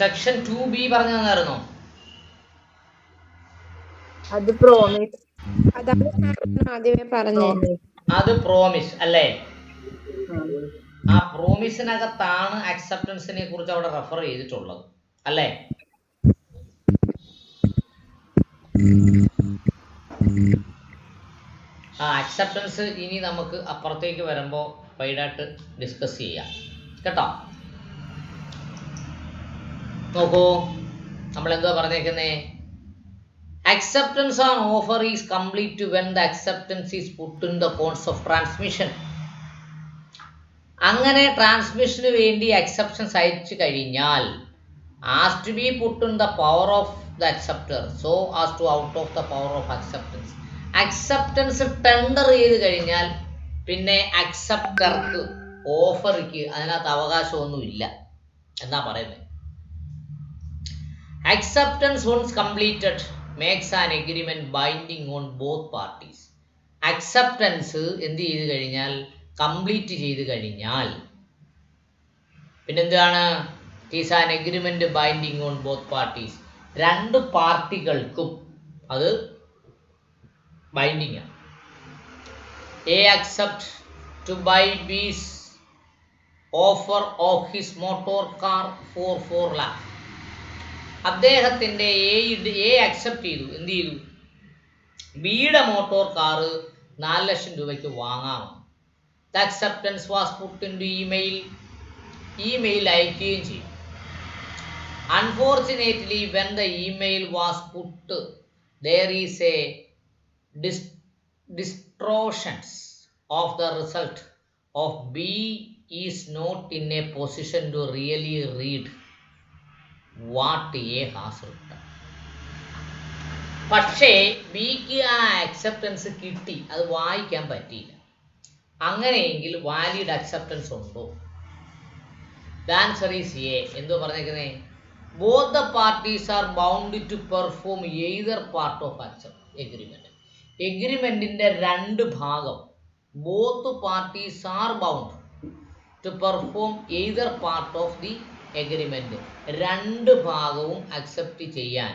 Speaker 2: സെക്ഷൻ 2B പറഞ്ഞു തന്നായിരുന്നോ?
Speaker 1: അത് പ്രോമിസ്.
Speaker 4: അതാണ് ആദ്യമേ പറഞ്ഞത്.
Speaker 2: അത് പ്രോമിസ് അല്ലേ? ആ പ്രോമിസിനകത്താണ് അക്സെപ്റ്റൻസിനെ കുറിച്ച് അവിടെ റെഫർ ചെയ്തിട്ടുള്ളത് അല്ലേ? ആ അക്സെപ്റ്റൻസ് ഇനി നമുക്ക് അപ്പുറത്തേക്ക് വരുമ്പോൾ വൈഡായിട്ട് ഡിസ്കസ് ചെയ്യാം കേട്ടോ. നോക്കൂ, നമ്മൾ എന്തോ പറഞ്ഞേക്കുന്നേ? Acceptance on offer is complete when the acceptance is put in the course of transmission. അങ്ങനെ ട്രാൻസ്മിഷന് വേണ്ടി അക്സെപ്റ്റൻസ് അയച്ചു കഴിഞ്ഞാൽ as to be put in the power of the acceptor so as to out of the power of acceptance. Acceptance tender ചെയ്ത് കഴിഞ്ഞാൽ പിന്നെ അക്സെപ്റ്റർക്ക് ഓഫർക്ക് അതിനകത്ത് അവകാശമൊന്നുമില്ല എന്നാ പറയുന്നത്. Acceptance once completed makes an agreement binding on both parties. Acceptance എന്ത് ചെയ്ത് കഴിഞ്ഞാൽ, complete ചെയ്ത് കഴിഞ്ഞാൽ പിന്നെന്താണ്? Is an agreement binding on both parties. രണ്ട് പാർട്ടികൾക്കും അത് ബൈൻഡിങ് ആണ്. A accept to buy B's offer of his motor car for 4 lakh. അദ്ദേഹത്തിൻ്റെ എ അക്സെപ്റ്റ് ചെയ്തു, എന്ത് ചെയ്തു? ബിയുടെ മോട്ടോർ കാറ് 4 ലക്ഷം രൂപയ്ക്ക് വാങ്ങാം. The acceptance was put in to email അയക്കുകയും ചെയ്തു. Unfortunately when the email was put there is a distortions of the result of B is not in a position to really read what A has written. പക്ഷേ ബിക്ക് ആ acceptance കിട്ടി, അത് വായിക്കാൻ പറ്റിയില്ല. അങ്ങനെയെങ്കിൽ വാലിഡ് അക്സെപ്റ്റൻസ് ഉണ്ടോ? The answer is A. എന്തോ പറഞ്ഞേക്കുന്നേ? Both the parties are bound to perform either part of agreement. എഗ്രിമെന്റിന്റെ രണ്ട് ഭാഗം, both parties are bound to perform either part of the agreement. രണ്ട് ഭാഗവും അക്സെപ്റ്റ് ചെയ്യാൻ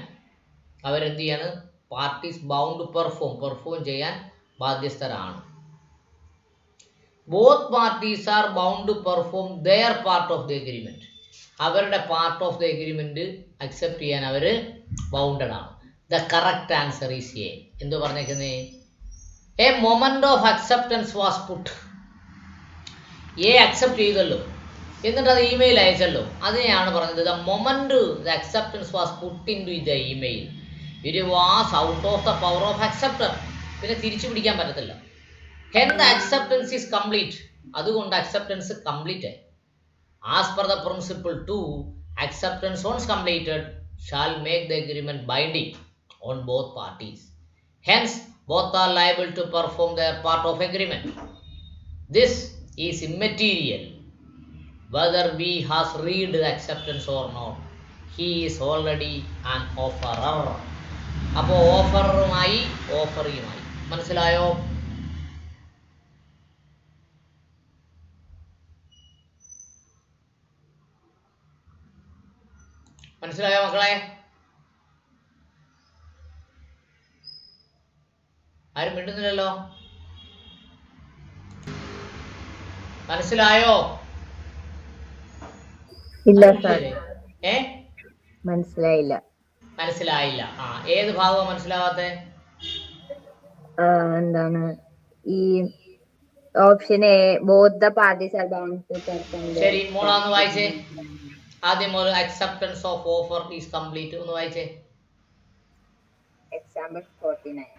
Speaker 2: അവരെന്ത് ചെയ്യാണ്? പാർട്ടീസ് ബൗണ്ട് പെർഫോം ചെയ്യാൻ ബാധ്യസ്ഥരാണ്. Both parties are bound to perform their part of the agreement. അവരുടെ part of the agreement accept ചെയ്യാൻ അവർ ബൗണ്ടഡ് ആണ്. The correct answer is A. എന്തോ പറഞ്ഞേക്കുന്നേ? A moment of acceptance was put. A accept ചെയ്തല്ലോ, എന്നിട്ട് അത് ഇമെയിൽ അയച്ചല്ലോ, അതിനെയാണ് പറഞ്ഞത് the moment the acceptance was put in to the email it was out of the power of acceptor. പിന്നെ തിരിച്ചു പിടിക്കാൻ പറ്റത്തില്ല. Hen the acceptance is complete. അതുകൊണ്ട് അക്സെപ്റ്റൻസ് കംപ്ലീറ്റ് ആയി. As per the principle 2, acceptance once completed shall make the agreement binding on both parties. Hence, both are liable to perform their part of agreement. This is immaterial whether B has read the acceptance or not. He is already an offerer. അപ്പോൾ ഓഫറുമായി ഓഫറിയുമായി മനസ്സിലായോ? മനസ്സിലായോ മക്കളെ? ആരും മിണ്ടുന്നില്ലല്ലോ. മനസ്സിലായോ?
Speaker 1: ഇല്ല sir, മനസ്സിലായില്ല.
Speaker 2: മനസ്സിലായില്ല. ഏത് ഭാഗമാണ് മനസ്സിലാവാത്തെ?
Speaker 1: എന്താണ് ഈ option A, both the parties are bound to perform.
Speaker 2: ശരി, മോളാന്ന് വായിച്ചേ. ആദ്യം ഒരു acceptance of offer is complete ഒന്ന് വായിച്ചേ.
Speaker 1: Example 49.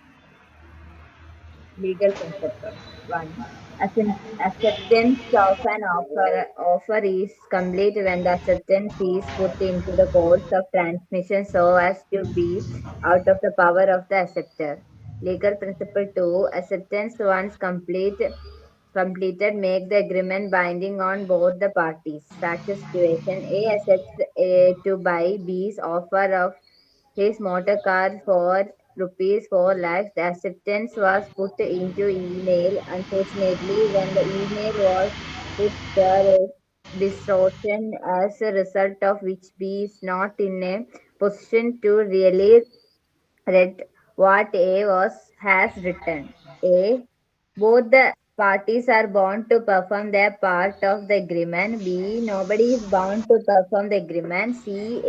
Speaker 1: Legal principle 1. Acceptance of an offer is complete when the acceptance is put into the course of transmission so as to be out of the power of the acceptor. Legal principle 2. Acceptance once completed make the agreement binding on both the parties. Factual situation: A accepts to buy B's offer of his motor car for rupees 4 lakhs. The acceptance was put into email. Unfortunately, when the email was put, there is distortion as a result of which B is not in a position to really read what A has written. A. Both the parties are bound to perform their part of the agreement. B. Nobody is bound to perform the agreement. C.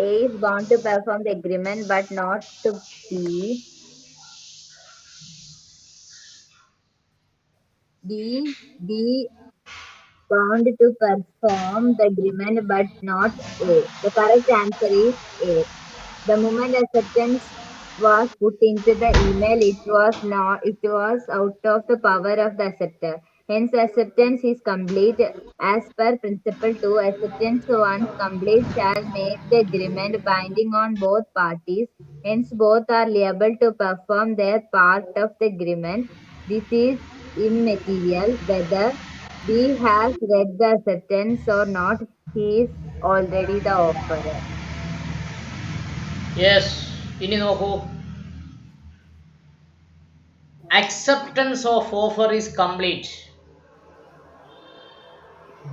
Speaker 1: A is bound to perform the agreement but not to B. D. B bound to perform the agreement but not A. The correct answer is A. The moment acceptance was put into the email, it was out of the power of the acceptor. Hence, acceptance is complete. As per principle 2, acceptance once complete shall make the agreement binding on both parties. Hence, both are liable to perform their part of the agreement. This is immaterial whether B has read the acceptance or not. He is already the offerer.
Speaker 2: Yes. ഇനി നോക്കൂ. Acceptance of offer is complete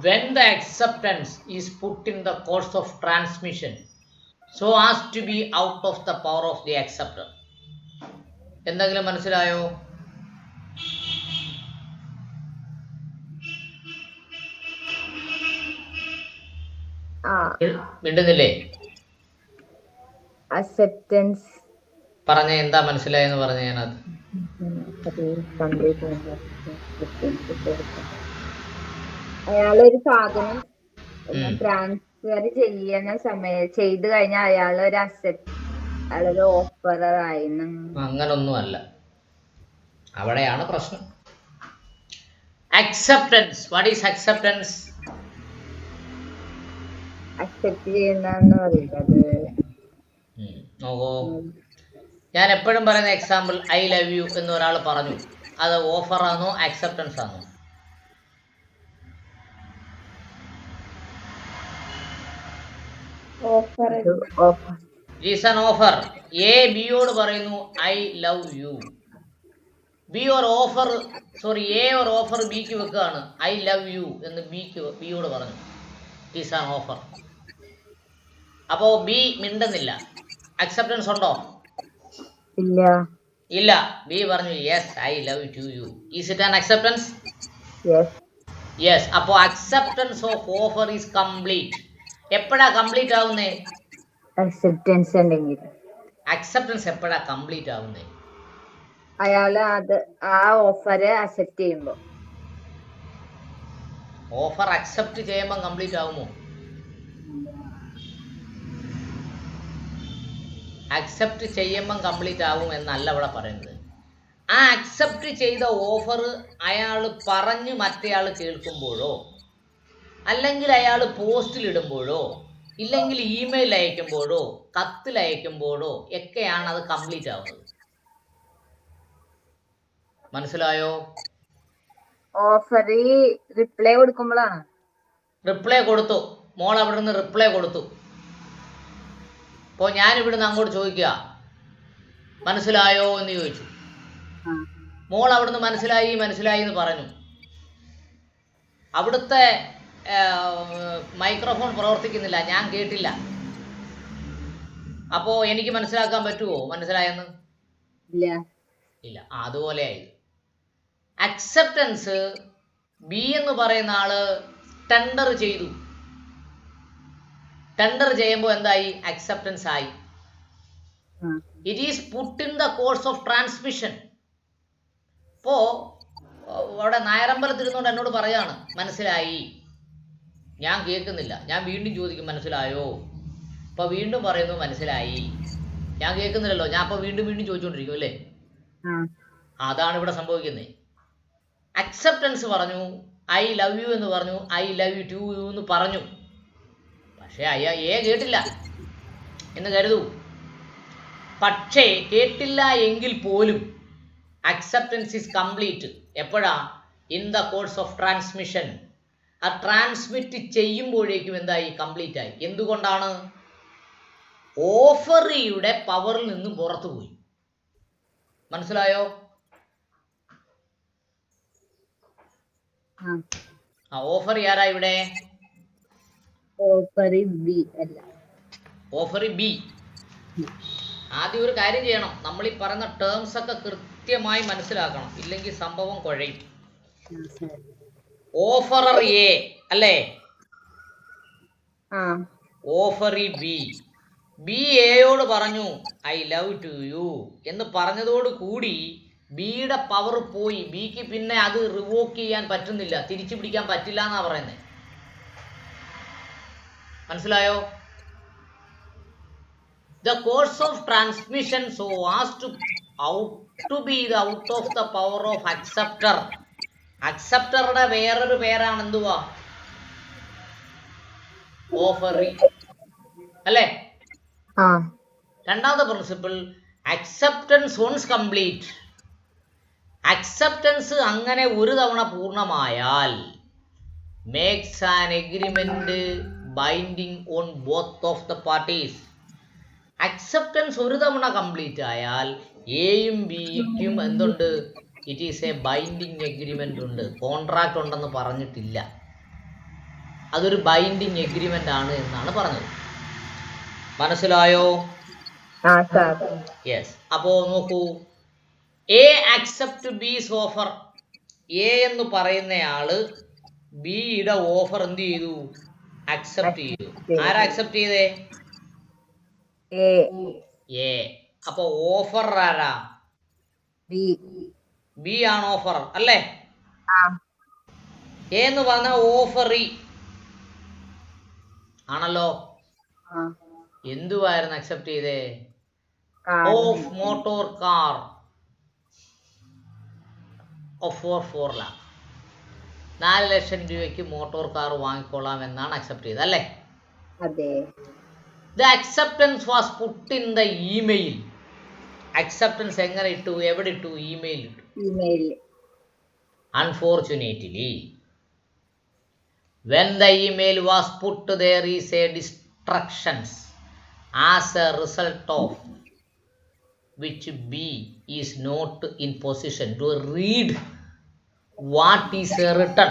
Speaker 2: when the acceptance is put in the course of transmission so as to be out of the power of the acceptor. എന്തെങ്കിലും മനസ്സിലായോ? മിണ്ടുന്നില്ലേ?
Speaker 1: Acceptance
Speaker 2: പറഞ്ഞ എന്താ മനസ്സിലായെന്ന് പറഞ്ഞ ഞാനത്.
Speaker 1: അയാളൊരു സാധനം ട്രാൻസ്ഫർ ചെയ്ത് കഴിഞ്ഞാൽ അയാളൊരു ഓഫറർ ആയിരുന്നു.
Speaker 2: അങ്ങനൊന്നും അല്ല, അവിടെയാണ് പ്രശ്നം. Acceptance. What is acceptance?
Speaker 1: Set ചെയ്യുന്ന പറയില്ല അത്.
Speaker 2: നോക്കൂ, ഞാൻ എപ്പോഴും പറയുന്ന എക്സാമ്പിൾ ഐ ലവ് യു എന്ന് ഒരാൾ പറഞ്ഞു, അത് ഓഫർ ആണോ അക്സെപ്റ്റൻസ് ആണോ?
Speaker 3: Offer.
Speaker 2: Is an offer. A ബിയോട് പറയുന്നു ഐ ലവ് യു. ബി ഒരു ഓഫർ എ ഒരു ഓഫർ ബിക്ക് വെക്കുകയാണ്, ഐ ലവ് യു എന്ന് ബിയോട് പറഞ്ഞു. Is an offer. അപ്പോ ബി മിണ്ടുന്നില്ല. അക്സെപ്റ്റൻസ് ഉണ്ടോ?
Speaker 1: ഇല്ല.
Speaker 2: ഇല്ല. ബി പറഞ്ഞു yes I love to you. Is it an acceptance? Yes. അപ്പോ acceptance of offer is complete. എപ്പോഴാ കംപ്ലീറ്റ് ആവുന്നേ?
Speaker 1: അക്സെപ്റ്റൻസ് ഉണ്ടെങ്കിൽ.
Speaker 2: അക്സെപ്റ്റൻസ് എപ്പോഴാ കംപ്ലീറ്റ് ആവുന്നേ?
Speaker 1: അയാള് ആ ഓഫറെ അക്സെപ്റ്റ് ചെയ്യുമ്പോ.
Speaker 2: ഓഫർ അക്സെപ്റ്റ് ചെയ്യുമ്പോൾ കംപ്ലീറ്റ് ആവുമോ? അക്സെപ്റ്റ് ചെയ്യുമ്പം കംപ്ലീറ്റ് ആവും എന്നല്ല ഇവിടെ പറയുന്നത്. ആ അക്സെപ്റ്റ് ചെയ്ത ഓഫർ അയാൾ പറഞ്ഞ് മറ്റേയാൾ കേൾക്കുമ്പോഴോ, അല്ലെങ്കിൽ അയാൾ പോസ്റ്റിലിടുമ്പോഴോ, ഇല്ലെങ്കിൽ ഇമെയിൽ അയക്കുമ്പോഴോ, കത്തിൽ അയക്കുമ്പോഴോ ഒക്കെയാണ് അത് കംപ്ലീറ്റ് ആവുന്നത്. മനസ്സിലായോ?
Speaker 1: Offer reply കൊടുക്കുമ്പോഴാണ്.
Speaker 2: റിപ്ലൈ കൊടുത്തു, മോൾ അവിടെ നിന്ന് റിപ്ലൈ കൊടുത്തു. അപ്പോൾ ഞാൻ ഇവിടുന്ന് അങ്ങോട്ട് ചോദിക്കുക, മനസ്സിലായോ എന്ന് ചോദിച്ചു. മോൾ അവിടുന്ന് മനസ്സിലായി എന്ന് പറഞ്ഞു. അവിടുത്തെ മൈക്രോഫോൺ പ്രവർത്തിക്കുന്നില്ല, ഞാൻ കേട്ടില്ല. അപ്പോൾ എനിക്ക് മനസ്സിലാക്കാൻ പറ്റുമോ മനസ്സിലായെന്ന്? ഇല്ല. അതുപോലെ ആയത്. അക്സെപ്റ്റൻസ് ബി എന്ന് പറയുന്ന ആള് ടെൻഡർ ചെയ്തു. ടെൻഡർ ചെയ്യുമ്പോൾ എന്തായി? അക്സെപ്റ്റൻസ് ആയി. It is puttu in the course of transmission. ഇപ്പോ അവിടെ നായരമ്പലത്തിരുന്നുകൊണ്ട് എന്നോട് പറയാണ് മനസ്സിലായി. ഞാൻ കേൾക്കുന്നില്ല. ഞാൻ വീണ്ടും ചോദിക്കും മനസ്സിലായോ? അപ്പോൾ വീണ്ടും പറയുന്നു മനസ്സിലായി. ഞാൻ കേൾക്കുന്നില്ലല്ലോ. ഞാൻ അപ്പോൾ വീണ്ടും ചോദിച്ചുകൊണ്ടിരിക്കും അല്ലേ? അതാണ് ഇവിടെ സംഭവിക്കുന്നത്. അക്സെപ്റ്റൻസ് പറഞ്ഞു, ഐ ലവ് യു എന്ന് പറഞ്ഞു, I love you to you എന്ന് പറഞ്ഞു. പക്ഷേ എ കേട്ടില്ല എന്ന് കരുതൂ. പക്ഷേ കേട്ടില്ല എങ്കിൽ പോലും അക്സെപ്റ്റൻസ് ഈസ് കംപ്ലീറ്റ്. എപ്പോഴാ? In the course of transmission. ആ ട്രാൻസ്മിറ്റ് ചെയ്യുമ്പോഴേക്കും എന്തായി? കംപ്ലീറ്റ് ആയി. എന്തുകൊണ്ടാണ്? ഓഫറിയുടെ പവറിൽ നിന്നും പുറത്തു പോയി. മനസ്സിലായോ? ആ ഓഫർ ആരാ ഇവിടെ? Offer B. ആദ്യം ഒരു കാര്യം ചെയ്യണം, നമ്മൾ ഈ പറയുന്ന ടേംസ് ഒക്കെ കൃത്യമായി മനസ്സിലാക്കണം, ഇല്ലെങ്കിൽ സംഭവം കുഴയും. ഓഫറർ എ അല്ലേ? Offeree B. ബി എയോട് പറഞ്ഞു ഐ ലവ് ടു യു എന്ന് പറഞ്ഞതോട് കൂടി ബിയുടെ പവർ പോയി. ബിക്ക് പിന്നെ അത് റിവോക്ക് ചെയ്യാൻ പറ്റുന്നില്ല, തിരിച്ചു പിടിക്കാൻ പറ്റില്ല എന്നാ പറയുന്നത്. മനസ്സിലായോ? The course of transmission so as to be the out of the power of acceptor. അക്സെപ്റ്ററുടെ വേറൊരു പേരാണ് എന്തുവാ? ഓഫറി അല്ലേ? രണ്ടാമത്തെ principle, acceptance once complete. Acceptance അങ്ങനെ ഒരു തവണ പൂർണ്ണമായാൽ makes an agreement binding on both of the parties. Acceptance ഒരു തവണ കംപ്ലീറ്റ് ആയാൽ എയും ബിക്കും എന്തുണ്ട്? It is a binding agreement ഉണ്ട്. കോൺട്രാക്ട് ഉണ്ടെന്ന് പറഞ്ഞിട്ടില്ല, അതൊരു ബൈൻഡിങ് എഗ്രിമെന്റ് ആണ് എന്നാണ് പറഞ്ഞത്. മനസ്സിലായോ? യെസ്. അപ്പോ നോക്കൂ, A accept B's offer. A എന്ന് പറയുന്നയാള് ബിയുടെ ഓഫർ എന്ത് ചെയ്തു? അക്സെപ്റ്റ് ചെയ്തു. ആരാ അക്സെപ്റ്റ് ചെയ്തേ? എ. അപ്പൊ ഓഫർ ആരാ? ബി ആണ് ഓഫർ അല്ലേ? എ എന്ന് പറഞ്ഞ ഓഫറി ആണല്ലോ. എന്തുവായിരുന്നു അക്സെപ്റ്റ് ചെയ്തേ? Of motor car of 4 lakh. 4 ലക്ഷം രൂപയ്ക്ക് മോട്ടോർ കാർ വാങ്ങിക്കൊള്ളാം എന്നാണ് അക്സെപ്റ്റ് ചെയ്തത് അല്ലേ?
Speaker 1: അതെ.
Speaker 2: The acceptance was put in the email. Acceptance എങ്ങനെ ഇട്ടു? എവിടെ ഇട്ടു? ഇമെയിൽ ഇട്ടു.
Speaker 1: Email.
Speaker 2: Unfortunately, when the email was put, there is a distractions as a result of which B is not in position to read what is written.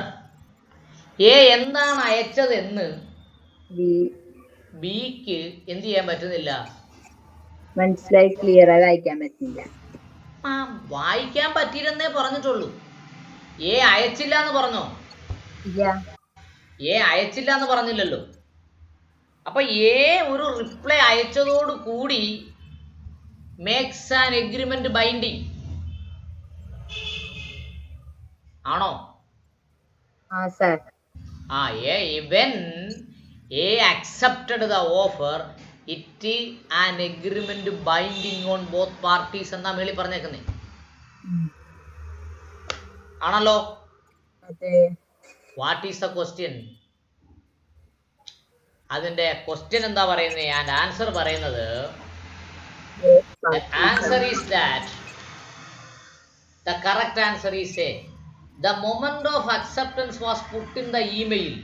Speaker 2: A എന്താണ് അയച്ചതെന്ന് ബിക്ക് എന്ത് ചെയ്യാൻ പറ്റുന്നില്ല?
Speaker 1: മനസ്സിലായി, ക്ലിയർ ആയി വായിക്കാൻ പറ്റില്ല.
Speaker 2: വായിക്കാൻ പറ്റിയില്ലെന്നേ പറഞ്ഞിട്ടുള്ളൂ. എ അയച്ചില്ല എന്ന് പറഞ്ഞോ? എ അയച്ചില്ല എന്ന് പറഞ്ഞില്ലല്ലോ. അപ്പൊ എ ഒരു റിപ്ലൈ അയച്ചതോട് കൂടി മേക്സ് ആൻ എഗ്രിമെന്റ് ബൈൻഡിങ് ആണോ? When A accepted the offer, it is an agreement binding on both parties എന്നാ മേളി പറഞ്ഞേക്കുന്നേ ആണല്ലോ. What is the question? അതിന്റെ ക്വസ്റ്റ്യൻ എന്താ പറയുന്നത്? ആൻഡ് ആൻസർ പറയുന്നത് answer is that the correct answer is A. The moment of acceptance was put in the email.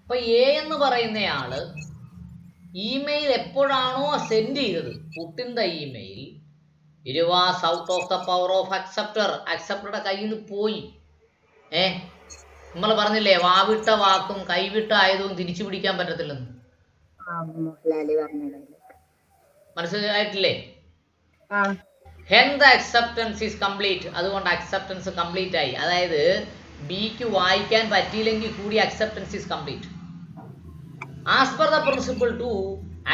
Speaker 2: അപ്പൊ A എന്ന് പറയുന്നയാള് email എപ്പോഴാണോ സെൻഡ് ചെയ്തത്, put in the email, it was out of the power of acceptor. acceptorയുടെ കയ്യിൽ നിന്ന് പോയി. നമ്മൾ പറഞ്ഞില്ലേ, വാവിട്ട വാക്കും കൈവിട്ട ആയതും തിരിച്ചു പിടിക്കാൻ പറ്റത്തില്ലെന്ന്. മനസ്സിലായിട്ടില്ലേ? Hence the acceptance is complete. അതുകൊണ്ട് acceptance complete ആയി. അതായത് ബിക്ക് വായിക്കാൻ പറ്റിയില്ലെങ്കിൽ കൂടി acceptance is complete. As per the principle 2,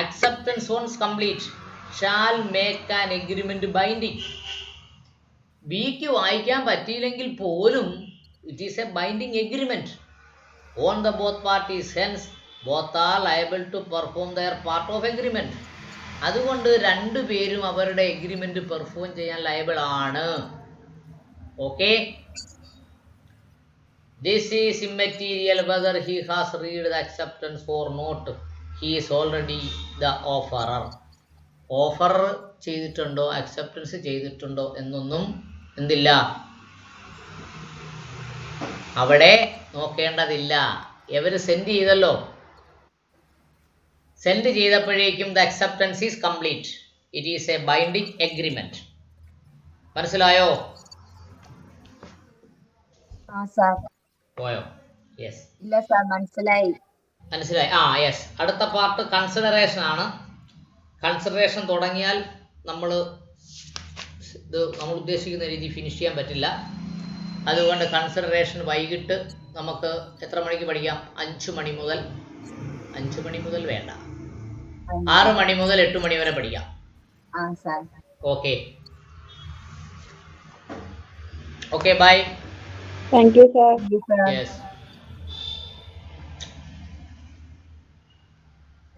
Speaker 2: acceptance once complete shall make an agreement binding. ബിക്ക് വായിക്കാൻ പറ്റിയില്ലെങ്കിൽ പോലും it is a binding agreement on the both parties. Hence both are liable to perform their part of agreement. അതുകൊണ്ട് രണ്ടുപേരും അവരുടെ agreement perform ചെയ്യാൻ liable ആണ്. Okay, this is immaterial whether he has read the acceptance or not. He is already the offerer. Offer ചെയ്തിട്ടുണ്ടോ acceptance ചെയ്തിട്ടുണ്ടോ എന്നൊന്നും എന്തില്ല, അവിടെ നോക്കേണ്ടതില്ല. ഇവര് സെൻഡ് ചെയ്തല്ലോ, സെൻഡ് ചെയ്തപ്പോഴേക്കും the acceptance is complete. It is a binding agreement. മനസ്സിലായോ? പോയോ? യെസ്,
Speaker 1: മനസ്സിലായി.
Speaker 2: യെസ്. അടുത്ത പാർട്ട് കൺസിഡറേഷൻ ആണ്. കൺസിഡറേഷൻ തുടങ്ങിയാൽ നമ്മൾ ഉദ്ദേശിക്കുന്ന രീതി ഫിനിഷ് ചെയ്യാൻ പറ്റില്ല. അതുകൊണ്ട് കൺസിഡറേഷൻ വൈകിട്ട് നമുക്ക് എത്ര മണിക്ക് പഠിക്കാം? 5 മണി മുതൽ 5 മണി മുതൽ വേണ്ട, 6 മണി മുതൽ 8 മണി വരെ പഠിക്കാം. Okay okay, bye.
Speaker 3: Thank you, sir.
Speaker 2: Yes,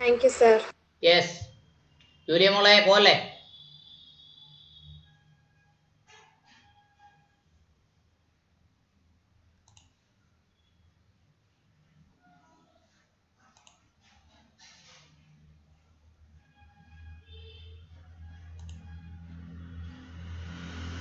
Speaker 4: Thank you, sir.
Speaker 2: Yes. Julia മോളെ പോലെ